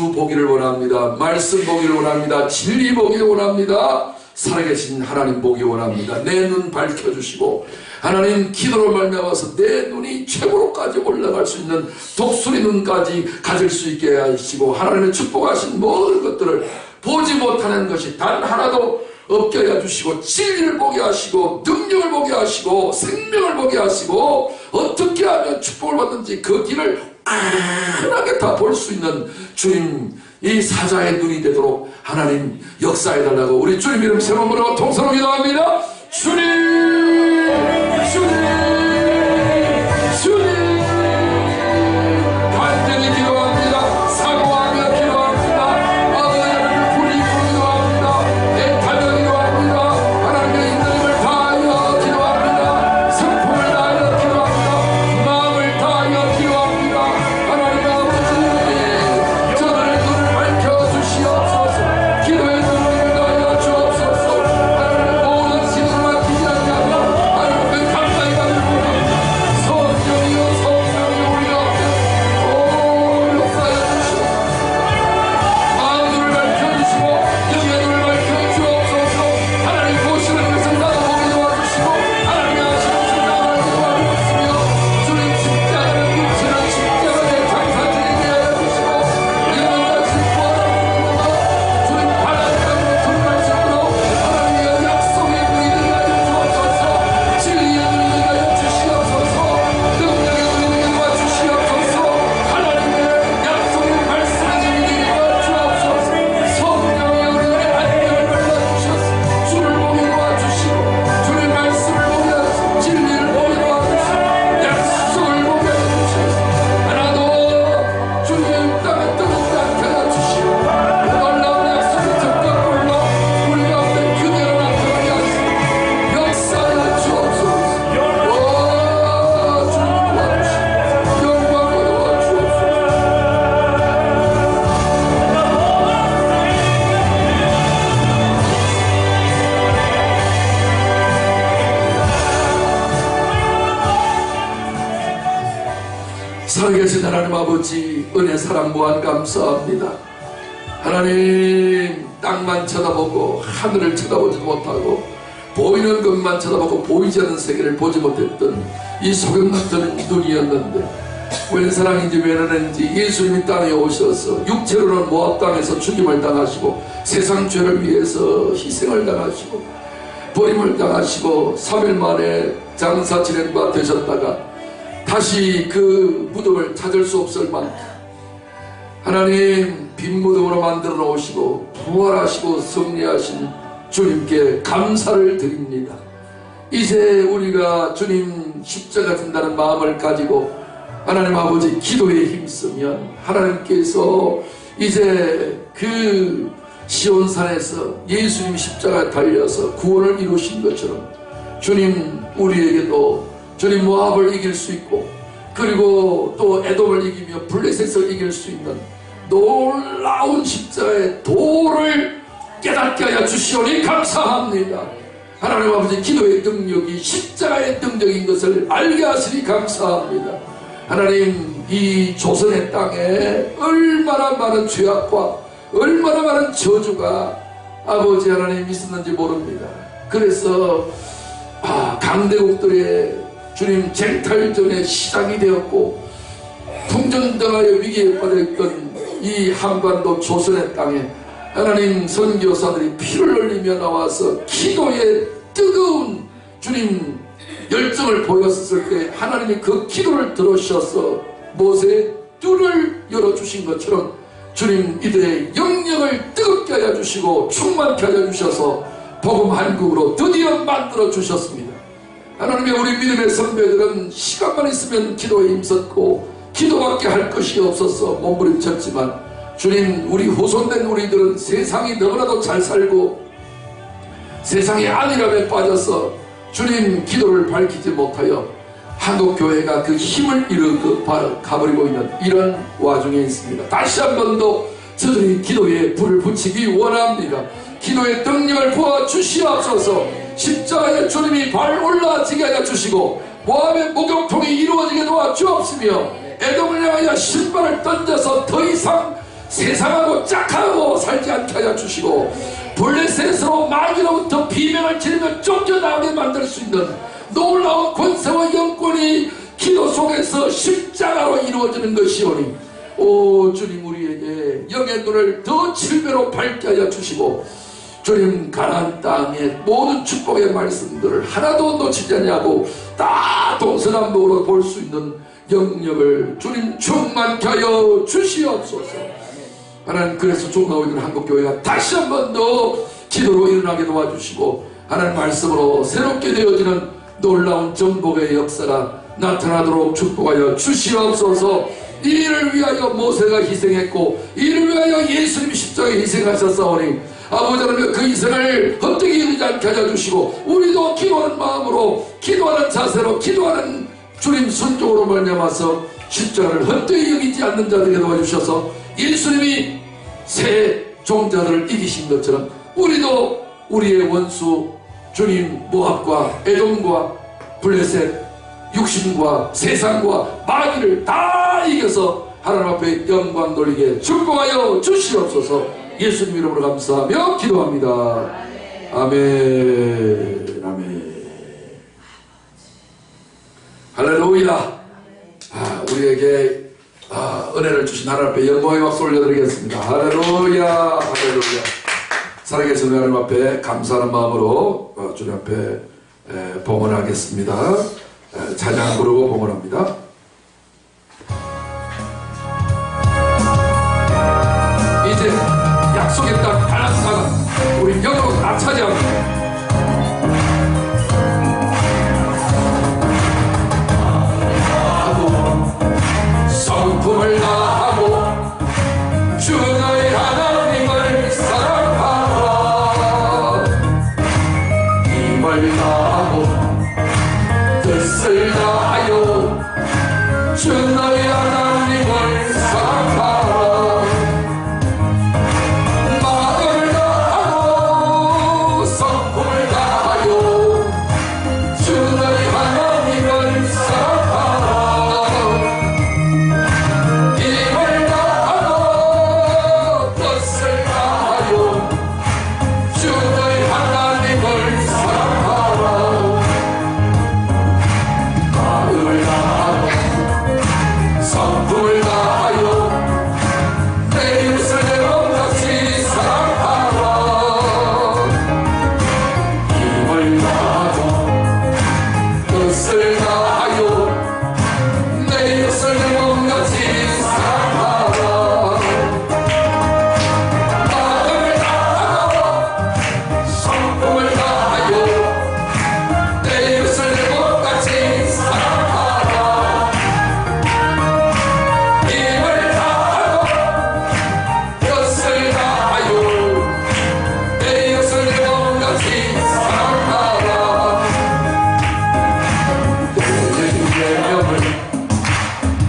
주 보기를 원합니다. 말씀 보기를 원합니다. 진리 보기를 원합니다. 살아계신 하나님 보기 원합니다. 내 눈 밝혀주시고 하나님 기도로 말미암아서 내 눈이 최고로까지 올라갈 수 있는 독수리 눈까지 가질 수 있게 하시고 하나님의 축복하신 모든 것들을 보지 못하는 것이 단 하나도 없게 해주시고 진리를 보게 하시고 능력을 보게 하시고 생명을 보게 하시고 어떻게 하면 축복을 받는지 그 길을 환하게 다 볼 수 있는 주님 이 사자의 눈이 되도록 하나님 역사해달라고 우리 주님 이름 세 번으로 통성으로 기도합니다. 주님 주님 주님 간절히 기도합니다. 사고하며 기도합니다. 아버지를 부리고 기도합니다. 애타며 기도합니다. 하나님의 인내심을 다하여 기도합니다. 성품을 다하여 기도합니다. 마음을 다하여 기도합니다. 하나님 아버지 저들의 눈을 밝혀주시옵소서. 기도의 눈을 다하여 주옵소서. 하나님 모든 시도를 맡기지 않게 하나님 그 가까이 가는 성령이여 성령이 우리 앞에 역사해 주시고 마음을 밝혀주시고 영의 눈을 밝혀주옵소서. 하나님 보시는 것을 나도 보게 도와주시고 하나님이 하시는 것을 나를 도와주시며 주님 십자가를 묻히는 십자가의 장사들에게 해주시고 영원까지 구원하옵소서. 주님 바라는 들어가시므로 하나님의 약속의 눈이 되게 하여 주옵소서. 진리의 눈이 되게 하여 주시옵소서. 능력의 눈이 되게 하여 주시옵소서. 하나님의 약속의 말씀의 눈이 되게 하여 주옵소서. 성령의 우리들의 안녕을 발라주셔서 주를 보게 도와주시고 주의 말씀을 보게 하시고 진리를 보게 도와주시고 약속을 보게 해주셔서 하나도 주님 땅에 뜨겁지 않게 하여 주시고 놀라운 약속의 적격불로 우리 가운데 그대로 나타나게 하시고 역사하여 주옵소서. 오 주님 도와주시고 영광으로 도와주옵소서. 살아계신 하나님 아버지 은혜 사랑 무한 감사합니다. 하나님 땅만 쳐다보고 하늘을 쳐다보지 못하고 보이는 것만 쳐다보고 보이지 않는 세계를 보지 못했던 이 소경 같은 눈이었는데 웬 사랑인지 웬 은혜인지 예수님이 땅에 오셔서 육체로는 모압 땅에서 죽임을 당하시고 세상 죄를 위해서 희생을 당하시고 버림을 당하시고 3일 만에 장사 진행바 되셨다가 다시 그 무덤을 찾을 수 없을 만큼 하나님 빈 무덤으로 만들어 놓으시고 부활하시고 승리하신 주님께 감사를 드립니다. 이제 우리가 주님 십자가 진다는 마음을 가지고 하나님 아버지 기도에 힘쓰면 하나님께서 이제 그 시온산에서 예수님 십자가에 달려서 구원을 이루신 것처럼 주님 우리에게도 주님 모압을 이길 수 있고 그리고 또 에돔을 이기며 블레셋을 이길 수 있는 놀라운 십자가의 도를 깨닫게 하여 주시오니 감사합니다. 하나님 아버지 기도의 능력이 십자가의 능력인 것을 알게 하시니 감사합니다. 하나님 이 조선의 땅에 얼마나 많은 죄악과 얼마나 많은 저주가 아버지 하나님 있었는지 모릅니다. 그래서 강대국들의 주님 쟁탈전의 시작이 되었고 풍전등하여 위기에 빠졌던 이 한반도 조선의 땅에 하나님 선교사들이 피를 흘리며 나와서 기도의 뜨거운 주님 열정을 보였을 때 하나님이 그 기도를 들으셔서 모세의 뜰을 열어주신 것처럼 주님 이들의 영역을 뜨겁게 하여 주시고 충만케 하여 주셔서 복음 한국으로 드디어 만들어 주셨습니다. 하나님의 우리 믿음의 선배들은 시간만 있으면 기도에 힘썼고 기도밖에 할 것이 없어서 몸부림쳤지만 주님 우리 후손된 우리들은 세상이 너무나도 잘 살고 세상의 안일함에 빠져서 주님 기도를 밝히지 못하여 한국교회가 그 힘을 잃어 가버리고 있는 이런 와중에 있습니다. 다시 한 번 더 저들이 기도에 불을 붙이기 원합니다. 기도의 능력을 부어주시옵소서. 십자가에 주님이 발 올라지게 하여 주시고 모압의 목욕통이 이루어지게 도와주옵시며 에돔을 향하여 신발을 던져서 더 이상 세상하고 짝하고 살지 않게 하여 주시고 블레셋으로 마귀로부터 비명을 지르며 쫓겨나오게 만들 수 있는 놀라운 권세와 영권이 기도 속에서 십자가로 이루어지는 것이오니 오 주님, 우리에게 영의 눈을 더 7배로 밝게 하여 주시고 주님, 가나안 땅의 모든 축복의 말씀들을 하나도 놓치지 않냐고 다 동서남북으로 볼 수 있는 영역을 주님 충만케 하여 주시옵소서. 하나님, 그래서 종로에 있는 한국교회가 다시 한 번 더 기도로 일어나게 도와주시고 하나님 말씀으로 새롭게 되어지는 놀라운 정복의 역사가 나타나도록 축복하여 주시옵소서. 이 일을 위하여 모세가 희생했고 이 일을 위하여 예수님이 십자가에 희생하셨사오니 아버지 하나님, 그 희생을 헛되이 이루지 않게 하여 주시고 우리도 기도하는 마음으로, 기도하는 자세로, 기도하는 주님 순종으로 말미암아서 십자가를 헛되이 여기지 않는 자들에게 도와주셔서 예수님이 새 종자들을 이기신 것처럼 우리도 우리의 원수 주님 모압과 에돔과 블레셋, 육신과 세상과 마귀를 다 이겨서 하나님 앞에 영광 돌리게 축복하여 주시옵소서. 예수님 이름으로 감사하며 기도합니다. 아멘. 아멘. 할렐루야. 우리에게 은혜를 주신 하나님 앞에 영광의 박수 올려드리겠습니다. 할렐루야. 할렐루야. 살아계신 하나님 앞에 감사하는 마음으로 주님 앞에 봉헌하겠습니다. 찬양 부르고 봉헌합니다. 이제 약속의 땅 가나안 땅은 우리 영으로 다 차지합니다. 성품을 다하고 주 너희 하나님을 사랑하라. 힘을 다하고 뜻을 다하여 주 너희 하나님을 사랑하라. 마음을 다하고 성품을 다하여 주 너희 하나님을 사랑하라. 힘을 다하고 뜻을 다하여 주 너희 하나님을 사랑하라. 마음을 다하고 성품을 다하여 내 이웃을 내 몸같이 사랑하라. 힘을 다하고 뜻을 다하여 내 이웃을 내 몸같이 사랑하라. 마음을 다하고 성품을 다하여 내 이웃을 내 몸같이 사랑하라. 힘을 다하고 뜻을 다하여 내 이웃을 내 몸같이 사랑하라. 내 명을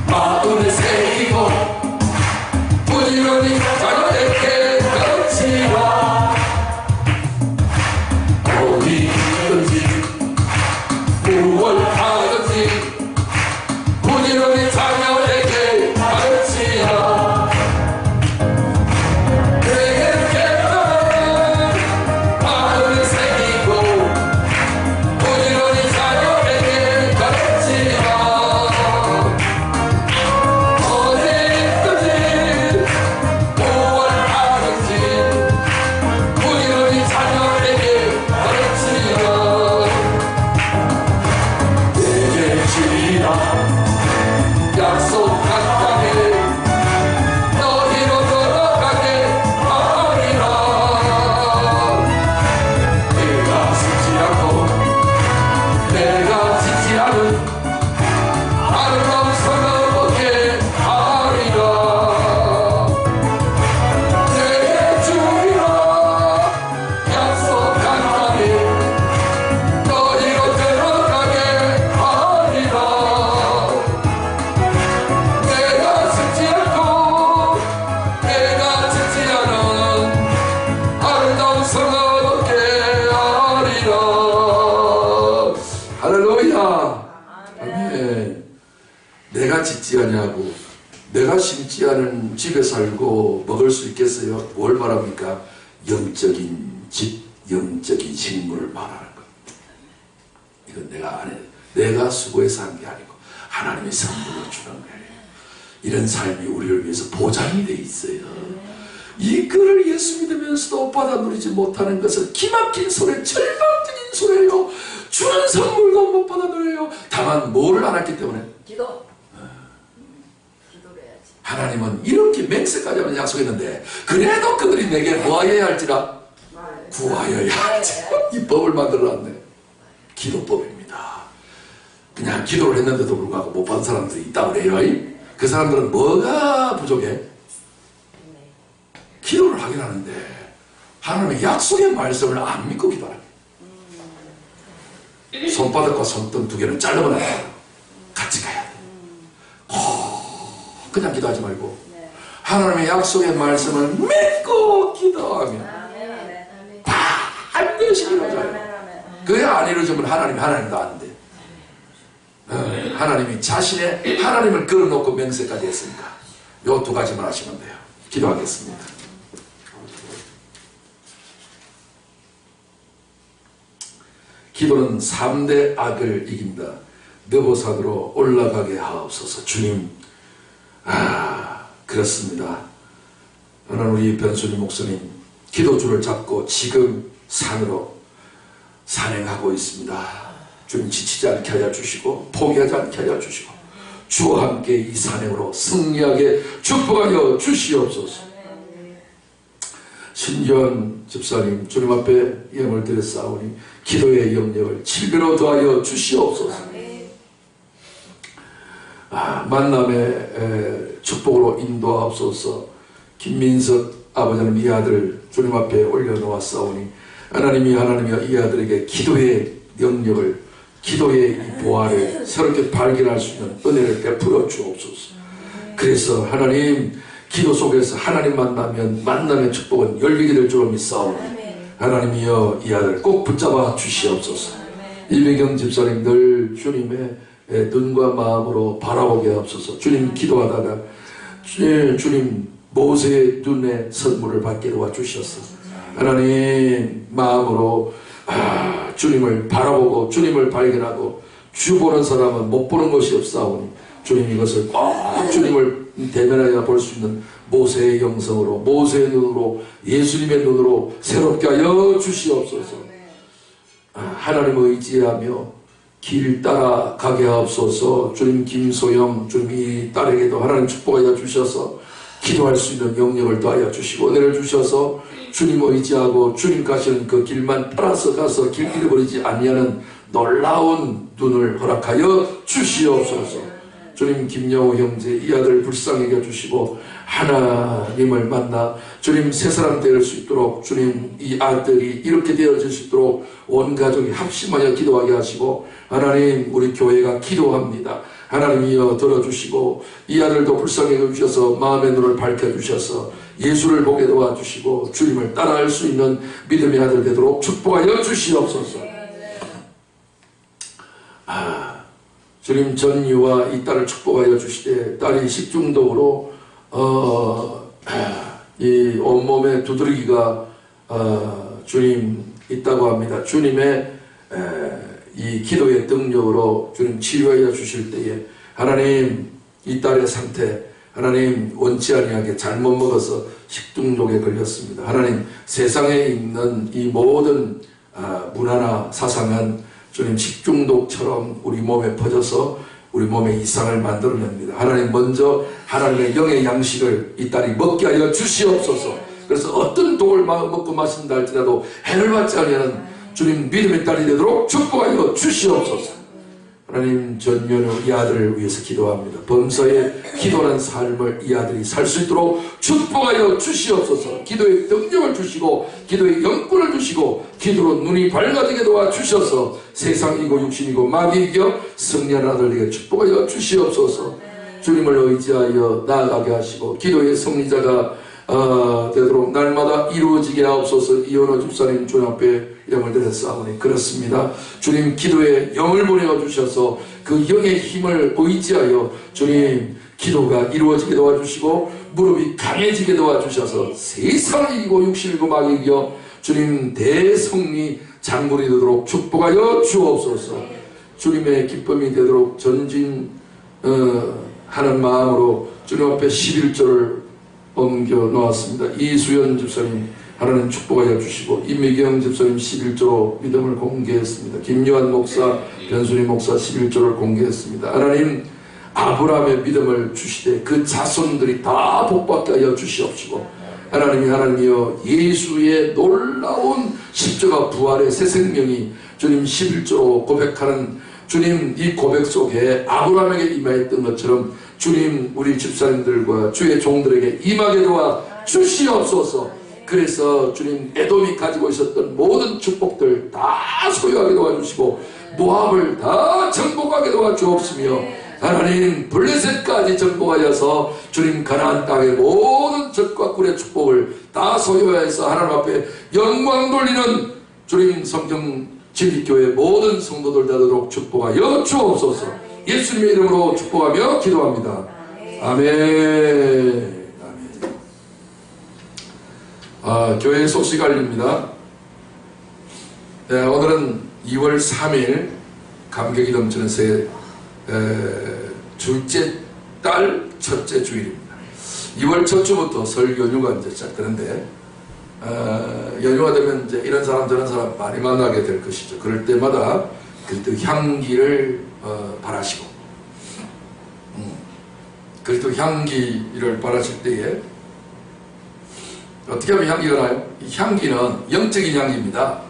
마음에 새기고 부지런히 자녀에게 가르치라. 어디든지 무엇 하든지 부지런히 자녀에게 가르치라. 내게 깨달은 마음을 새기고 부지런히 자녀에게 가르치라. 어디든지 무엇 하든지 부지런히 자녀에게 가르치라. 내게 주리라. 약속한 땅에 너희로 들어가게 하리라. 내가 짓지 않고 내가 짓지 않은 아름다운 성을 보게 하리라. 내게 주리라. 약속한 땅에 너희로 들어가게 하리라. 내가 짓지 않고 내가 짓지 않은 아름다운 성을 얻게 하리라. 할렐루야. 아멘. 내가 짓지 아니하고 내가 심지 않은 집에 살고 먹을 수 있겠어요? 뭘 말합니까? 영적인 집, 영적인 식물을 말하는 것. 이건 내가 안 해. 내가 수고해서 한 게 아니고 하나님의 선물로 주는 거예요. 이런 삶이 우리를 위해서 보장이 돼 있어요. 이거를 예수 믿으면서도 받아 누리지 못하는 것은 기막힌 소리, 절망적인 소리예요. 주는 선물도 못 받아 누려요. 다만 뭐를 안 했기 때문에 기도를 해야지. 하나님은 이렇게 맹세까지 하면 약속했는데 그래도 그들이 내게 뭐하여야 할지라 구하여야 할지 이 법을 만들어놨네. 기도법입니다. 그냥 기도를 했는데도 불구하고 못 받은 사람들이 있다고 그래요. 그 사람들은 뭐가 부족해? 기도를 하긴 하는데 하나님의 약속의 말씀을 안 믿고 기도하는 거예요. 손바닥과 손등 두 개는 잘라버려야 돼요. 같이 가야 돼요. 그냥 기도하지 말고 하나님의 약속의 말씀을 믿고 기도하면 반드시 이루어져요. 그게 안 이루어지면 하나님도 안 돼. 하나님이 자신의 하나님을 끌어놓고 맹세까지 했으니까 요 두 가지만 하시면 돼요. 기도하겠습니다. 기도는 3대 악을 이긴다. 느보산으로 올라가게 하옵소서. 주님, 그렇습니다. 오늘 우리 변순희 목사님 기도줄을 잡고 지금 산으로 산행하고 있습니다. 주님 지치지 않게 하여 주시고 포기하지 않게 하여 주시고 주와 함께 이 산행으로 승리하게 축복하여 주시옵소서. 신전 집사님 주님 앞에 예물을 드렸사오니 기도의 영역을 7배로 더하여 주시옵소서. 만남의 축복으로 인도하옵소서. 김민석 아버지는 이 아들 주님 앞에 올려놓았사오니 하나님이 이 아들에게 기도의 영역을 기도의 이 보화를 새롭게 발견할 수 있는 은혜를 베풀어 주옵소서. 그래서 하나님 기도 속에서 하나님 만나면 만남의 축복은 열리게 될 줄로 믿사오니 하나님이여 이 아들 꼭 붙잡아 주시옵소서. 이배경 집사님 늘 주님의 눈과 마음으로 바라보게 하옵소서. 주님 기도하다가 주님 모세의 눈에 선물을 받게 도와주셔서 하나님 마음으로 주님을 바라보고 주님을 발견하고 주 보는 사람은 못 보는 것이 없사오니 주님 이것을 꼭 주님을 대면하여 볼 수 있는 모세의 영성으로 모세의 눈으로 예수님의 눈으로 새롭게 하여 주시옵소서. 하나님을 의지하며 길 따라 가게 하옵소서. 주님 김소영 주님 이 딸에게도 하나님 축복하여 주셔서 기도할 수 있는 영역을 더하여 주시고 은혜를 주셔서 주님 의지하고 주님 가시는 그 길만 따라서 가서 길 잃어버리지 아니하는 놀라운 눈을 허락하여 주시옵소서. 주님 김영호 형제 이 아들 불쌍히 여주시고 하나님을 만나 주님 새 사람 될 수 있도록 주님 이 아들이 이렇게 되어질 수 있도록 온 가족이 합심하여 기도하게 하시고 하나님 우리 교회가 기도합니다. 하나님이여 들어주시고 이 아들도 불쌍히 여주셔서 마음의 눈을 밝혀주셔서 예수를 보게 도와주시고 주님을 따라할 수 있는 믿음의 아들 되도록 축복하여 주시옵소서. 주님 전유와 이 딸을 축복하여 주시되 딸이 식중독으로 이 온몸에 두드러기가 주님 있다고 합니다. 주님의 이 기도의 능력으로 주님 치료하여 주실 때에 하나님 이 딸의 상태 하나님 원치 아니하게 잘못 먹어서 식중독에 걸렸습니다. 하나님 세상에 있는 이 모든 문화나 사상은 주님 식중독처럼 우리 몸에 퍼져서 우리 몸에 이상을 만들어냅니다. 하나님 먼저 하나님의 영의 양식을 이 딸이 먹게 하여 주시옵소서. 그래서 어떤 독을 먹고 마신다 할지라도 해를 받지 아니하는 주님 믿음의 딸이 되도록 축복하여 주시옵소서. 하나님 전면으로 이 아들을 위해서 기도합니다. 범사에 기도하는 삶을 이 아들이 살 수 있도록 축복하여 주시옵소서. 기도의 능력을 주시고 기도의 영권을 주시고 기도로 눈이 밝아지게 도와주셔서 세상이고 육신이고 마귀 이겨 승리하는 아들에게 축복하여 주시옵소서. 주님을 의지하여 나아가게 하시고 기도의 승리자가 되도록 날마다 이루어지게 하옵소서. 이현호 집사님 주님 앞에 영을 드렸사오니 그렇습니다. 주님 기도에 영을 보내어 주셔서 그 영의 힘을 의지하여 주님 기도가 이루어지게 도와주시고 무릎이 강해지게 도와주셔서 세상을 이기고 육신을 이기고 마귀를 이겨 주님 대성리 장군이 되도록 축복하여 주옵소서. 주님의 기쁨이 되도록 전진하는 마음으로 주님 앞에 11조를 옮겨 놓았습니다. 이수연 집사님 하나님 축복하여 주시고, 임미경 집사님 11조로 믿음을 공개했습니다. 김요한 목사, 변순희 목사 11조를 공개했습니다. 하나님 아브라함의 믿음을 주시되 그 자손들이 다 복받게 하여 주시옵시고, 하나님이여 예수의 놀라운 십자가 부활의 새 생명이 주님 11조로 고백하는 주님 이 고백 속에 아브라함에게 임하였던 것처럼 주님 우리 집사님들과 주의 종들에게 임하게 도와 주시옵소서. 그래서 주님 에돔이 가지고 있었던 모든 축복들 다 소유하게 도와주시고 모압을 다 정복하게 도와주옵시며, 하나님 블레셋까지 정복하여서 주님 가나안 땅의 모든 젖과 꿀의 축복을 다 소유하여서 하나님 앞에 영광 돌리는 주님 성경 진리교회 모든 성도들 되도록 축복하여 주옵소서. 예수님의 이름으로 축복하며 기도합니다. 아멘. 교회 소식 알립니다. 오늘은 2월 3일 감격이 넘치는 둘째 달 첫째 주일입니다. 2월 첫 주부터 설 연휴가 이제 시작되는데, 연휴가 되면 이제 이런 사람 저런 사람 많이 만나게 될 것이죠. 그럴 때마다 그리스도 향기를 바라시고, 그리스도 향기를 바라실 때에 어떻게 하면 향기가 나요? 이 향기는 영적인 향기입니다.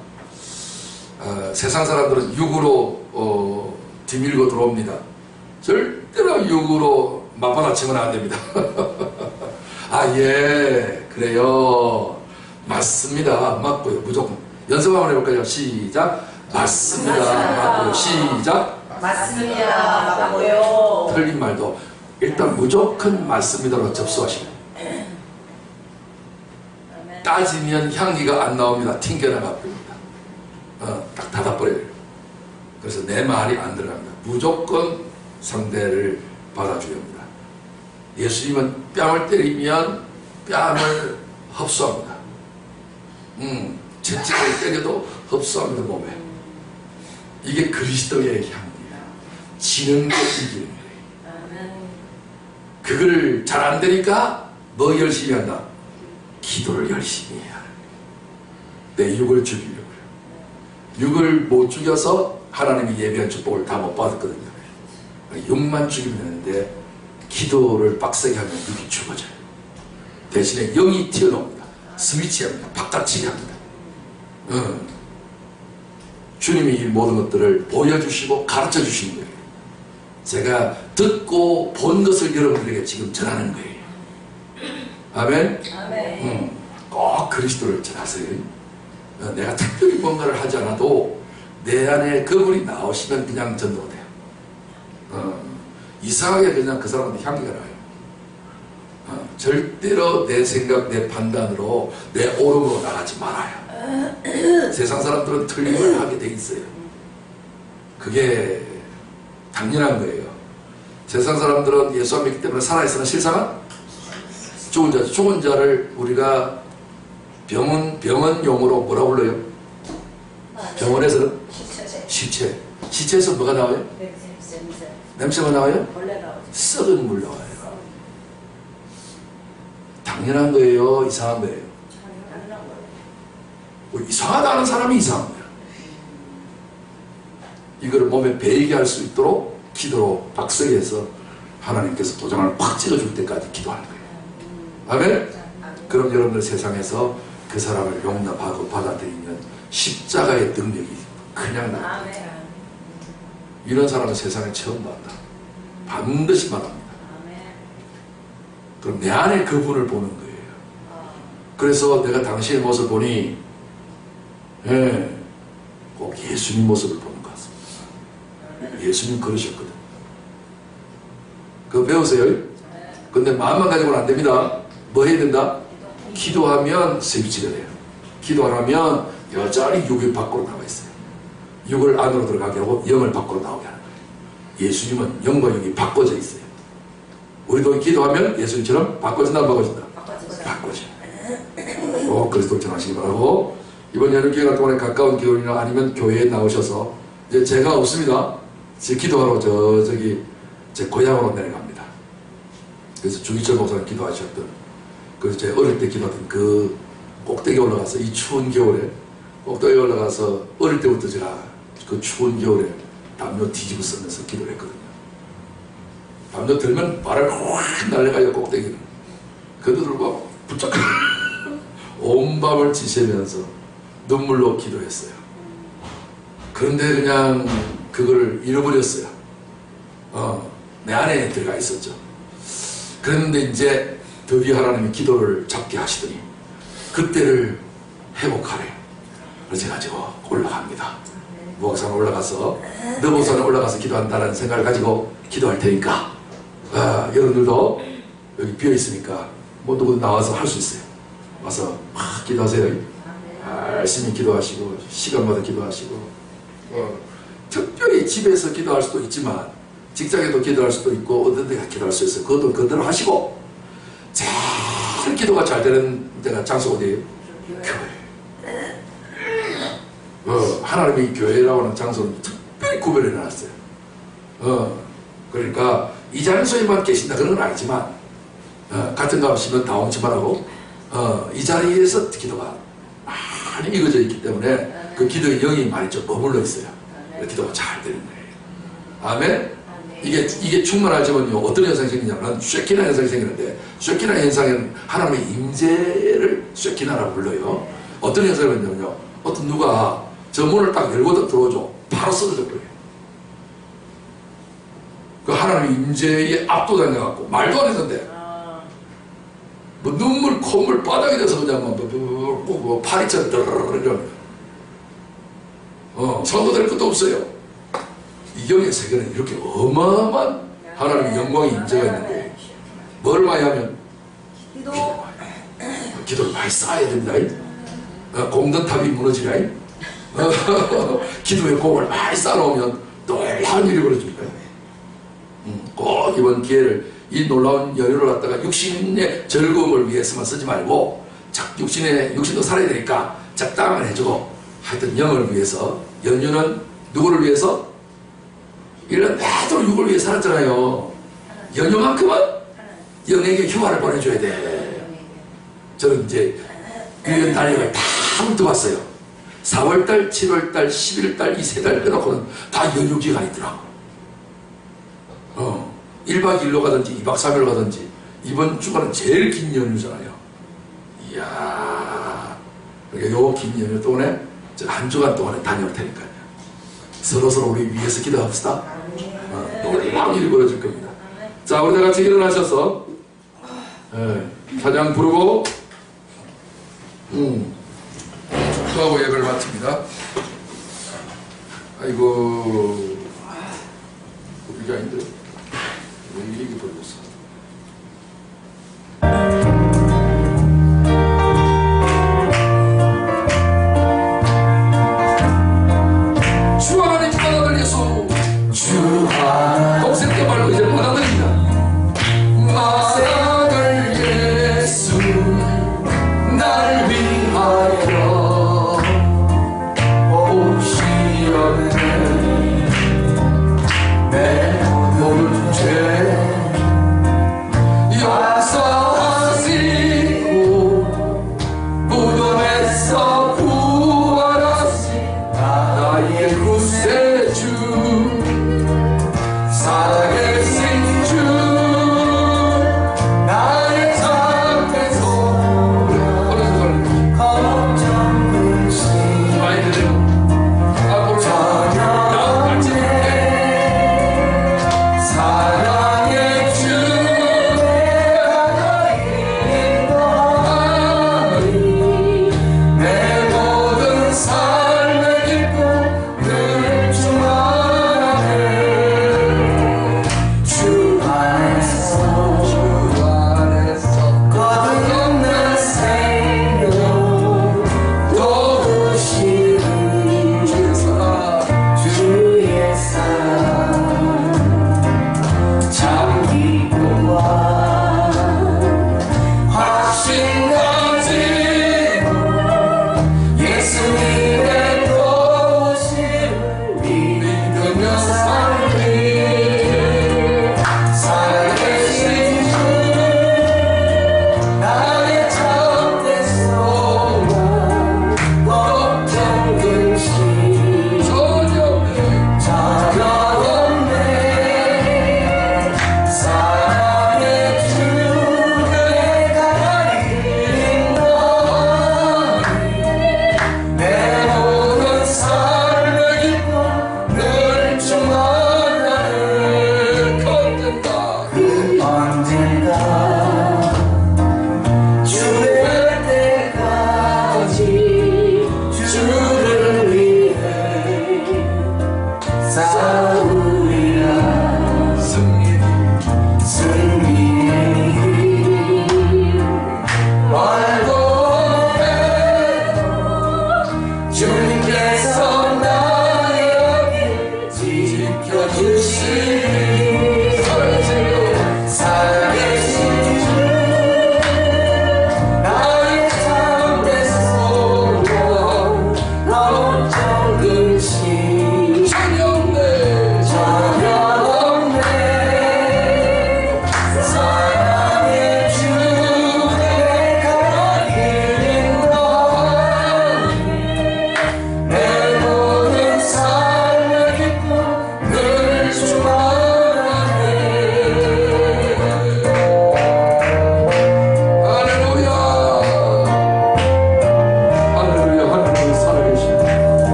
세상 사람들은 육으로 뒤밀고 들어옵니다. 절대로 육으로 맞받아치면 안 됩니다. 예, 그래요. 맞습니다. 맞고요. 무조건. 연습 한번 해볼까요? 시작. 맞습니다. 맞고요. 시작. 맞습니다. 맞고요. 틀린 말도 일단 무조건 맞습니다로 접수하시면, 따지면 향기가 안 나옵니다. 튕겨나가 버립니다. 딱 닫아버려요. 그래서 내 말이 안 들어갑니다. 무조건 상대를 받아줘야 합니다. 예수님은 뺨을 때리면 뺨을 흡수합니다. 채찍을 때려도 흡수합니다. 몸에. 이게 그리스도의 향기예요. 지는 거 이기는 거예요. 그거를 잘 안 되니까 뭐 열심히 한다? 기도를 열심히 해야 해요. 내 육을 죽이려고요. 육을 못 죽여서 하나님이 예비한 축복을 다 못 받았거든요. 육만 죽이면 되는데 기도를 빡세게 하면 육이 죽어져요. 대신에 영이 튀어나옵니다. 스위치합니다. 바깥치기 합니다. 주님이 이 모든 것들을 보여주시고 가르쳐 주시는 거예요. 제가 듣고 본 것을 여러분들에게 지금 전하는 거예요. 아멘? 꼭 그리스도를 전하세요. 내가 특별히 뭔가를 하지 않아도 내 안에 그분이 나오시면 그냥 전도가 돼요. 이상하게 그냥 그 사람한테 향기가 나요. 절대로 내 생각, 내 판단으로, 내 오름으로 나가지 말아요. 세상 사람들은 틀린 걸 하게 돼 있어요. 그게 당연한 거예요. 세상 사람들은 예수 안 믿기 때문에 살아있으나 실상은 죽은 자, 죽은 자를 우리가 병원용어로 뭐라 불러요? 병원에서는 시체. 시체에서 뭐가 나와요? 냄새가 나와요? 썩은 물 나와요. 당연한 거예요? 이상한 거예요? 이상하다는 사람이 이상한 거예요. 이거를 몸에 배이게 할 수 있도록 기도로 빡세게 해서 하나님께서 도장을 팍 찍어줄 때까지 기도하는 거예요. 아멘? 그럼 여러분들 세상에서 그 사람을 용납하고 받아들이면 십자가의 능력이 그냥 나옵니다. 이런 사람은 세상에 처음 봤다. 반드시 말합니다. 그럼 내 안에 그분을 보는 거예요. 그래서 내가 당신의 모습을 보니 꼭 예수님 모습을 보는 것 같습니다. 예수님 그러셨거든. 그거 배우세요. 근데 마음만 가지고는 안 됩니다. 뭐 해야 된다? 기도하면 스위치가 돼요. 기도 안 하면 여전히 육이 밖으로 나와 있어요. 육을 안으로 들어가게 하고 영을 밖으로 나오게 하는 거예요. 예수님은 영과 육이 바꿔져 있어요. 우리도 기도하면 예수님처럼 바꿔진다, 안 바꿔진다? 바꿔져. 꼭 그리스도 전하시기 바라고, 이번 여름 기간 동안에 가까운 교회나 아니면 교회에 나오셔서, 이제 제가 없습니다. 제 기도하러 저기 제 고향으로 내려갑니다. 그래서 주기철 목사님 기도하셨던, 그래서 제가 어릴 때 기도하던 그 꼭대기에 올라가서 이 추운 겨울에 꼭대기에 올라가서 어릴 때부터 제가 그 추운 겨울에 담요 뒤집어 쓰면서 기도를 했거든요. 담요 들면 발을 확 날려가요, 꼭대기는. 그들과 붙잡고 온 밤을 지새면서 눈물로 기도했어요. 그런데 그냥 그걸 잃어버렸어요. 내 안에 들어가 있었죠. 그런데 이제 드디어 하나님이 기도를 잡게 하시더니 그때를 회복하래. 그래서 가지고 올라갑니다. 무악산 올라가서, 너보산에 올라가서 기도한다는 생각을 가지고 기도할 테니까, 여러분들도 여기 비어 있으니까 뭐 누구 나와서 할 수 있어요. 와서 막 기도하세요. 열심히 기도하시고 시간마다 기도하시고, 특별히 집에서 기도할 수도 있지만 직장에도 기도할 수도 있고 어떤 데가 기도할 수 있어요. 그것도 그대로 하시고, 제일 기도가 잘 되는 데가 장소가 어디예요? 교회. 하나님이 교회라고 하는 장소는 특별히 구별해 놨어요. 그러니까 이 장소에만 계신다 그런 건 아니지만, 같은 값이면 다 엉치만하고, 이 자리에서 기도가 많이 익어져 있기 때문에 그 기도의 영이 많이 좀 머물러 있어요. 기도가 잘 되는 거예요. 아멘? 이게 충만하지만요, 어떤 현상이 생기냐면 쉐키나 현상이 생기는데, 쉐키나 현상에는 하나님의 임재를 쉐키나라고 불러요. 어떤 현상이 생기냐면요, 어떤 누가 저 문을 딱 열고 들어오죠. 바로 쓰러져 버려요. 그 하나님의 임재에 압도당해갖고 말도 안 했는데 뭐 눈물, 콧물 바닥에 대서 그냥 뭐 파리처럼 드르르르 선도될 것도 없어요. 이 영의 세계는 이렇게 어마어마한 하나님의 영광의 임재가 있는 거예요. 뭘 많이 하면? 기도를 많이 쌓아야 됩니다. 공든탑이 무너지냐? 기도의 공을 많이 쌓아놓으면 놀라운 일이 벌어집니다. 꼭 이번 기회를, 이 놀라운 여유를 갖다가 육신의 즐거움을 위해서만 쓰지 말고, 육신도 살아야 되니까 적당한 해주고, 하여튼 영을 위해서, 연유는 누구를 위해서? 1년 내도록 육을 위해 살았잖아요. 연유만큼은 영에게 휴가를 보내줘야 돼. 저는 이제 유연 달력을 다 훑어봤어요. 4월달, 7월달, 11월달 이 세 달 빼놓고는 다 연휴 기간이 있더라고. 1박 2일로 가든지 2박 3일로 가든지 이번 주간은 제일 긴 연휴잖아요. 이야, 그러니까 요 긴 연휴 동안에 제가 한 주간 동안에 다녀올 테니까요. 서로서로 우리 위해서 기도합시다. 놀라운 일이 벌어질 겁니다. 자, 우리 다 같이 일어나셔서 찬양 부르고 축하하고 예배를 마칩니다. 아이고, 이게 아닌데 왜 이렇게 벌렸어? 주 하나님 받아들 예수, 주 하나님 동생께 말로 이제 받아들입니다. 받아들 예수, 날 위하여 오시었네. 내 모든 죄 용서하시고 무덤에서 부활하신 나의 구세주, 살아계신 주, 나의 참된 소망.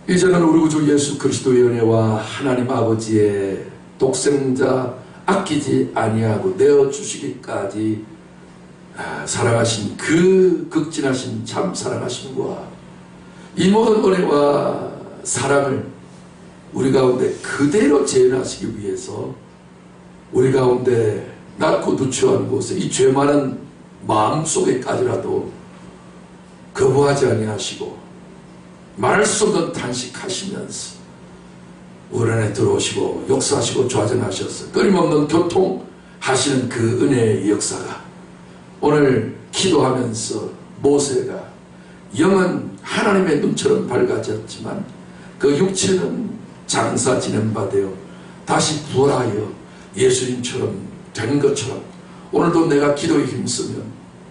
이제는 우리 구주 예수 그리스도의 은혜와 하나님 아버지의 독생자 아끼지 아니하고 내어주시기까지 사랑하신 그 극진하신 참 사랑하심과 이 모든 은혜와 사랑을 우리 가운데 그대로 재현하시기 위해서 우리 가운데 낮고 누추한 곳에 이 죄 많은 마음속에까지라도 거부하지 아니하시고 말할 수 없는 탄식하시면서 우리 안에 들어오시고 역사하시고 좌전하셔서 끊임없는 교통하시는 그 은혜의 역사가 오늘 기도하면서 모세가 영은 하나님의 눈처럼 밝아졌지만 그 육체는 장사 지낸 바 되어 다시 부활하여 예수님처럼 된 것처럼 오늘도 내가 기도에 힘쓰면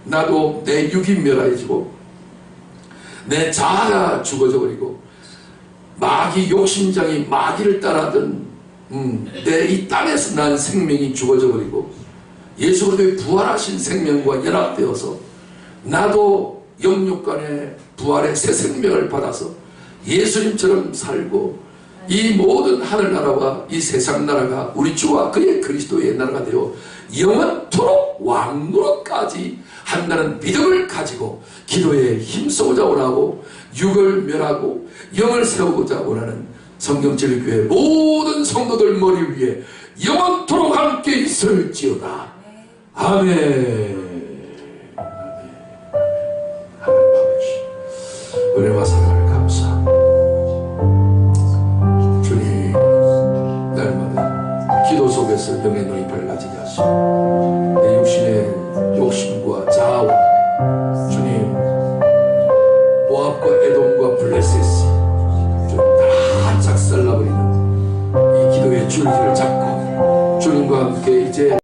나도 내 육이 멸하여지고 내 자아가 죽어져 버리고 마귀 욕심장이 마귀를 따라하던 내 이 땅에서 난 생명이 죽어져 버리고 예수 그리스도의 부활하신 생명과 연합되어서 나도 영육간의 부활의 새 생명을 받아서 예수님처럼 살고 이 모든 하늘나라와 이 세상나라가 우리 주와 그의 그리스도의 나라가 되어 영원토록 왕노릇까지 한다는 믿음을 가지고 기도에 힘써보자 원하고 육을 멸하고 영을 세우고자 원하는 성경제일교회 모든 성도들 머리 위에 영원토록 함께 있을지어다. 아멘. 하나님 아버지 은혜와 사랑을 감사합니다. 주님 날마다 기도 속에서 영의 눈이 밝아지게 하시고 내 육신의 욕심과 자아와 주님 모압과 에돔과 블레셋이 다 작살나버리는 이 기도의 줄기를 잡고 주님과 함께 이제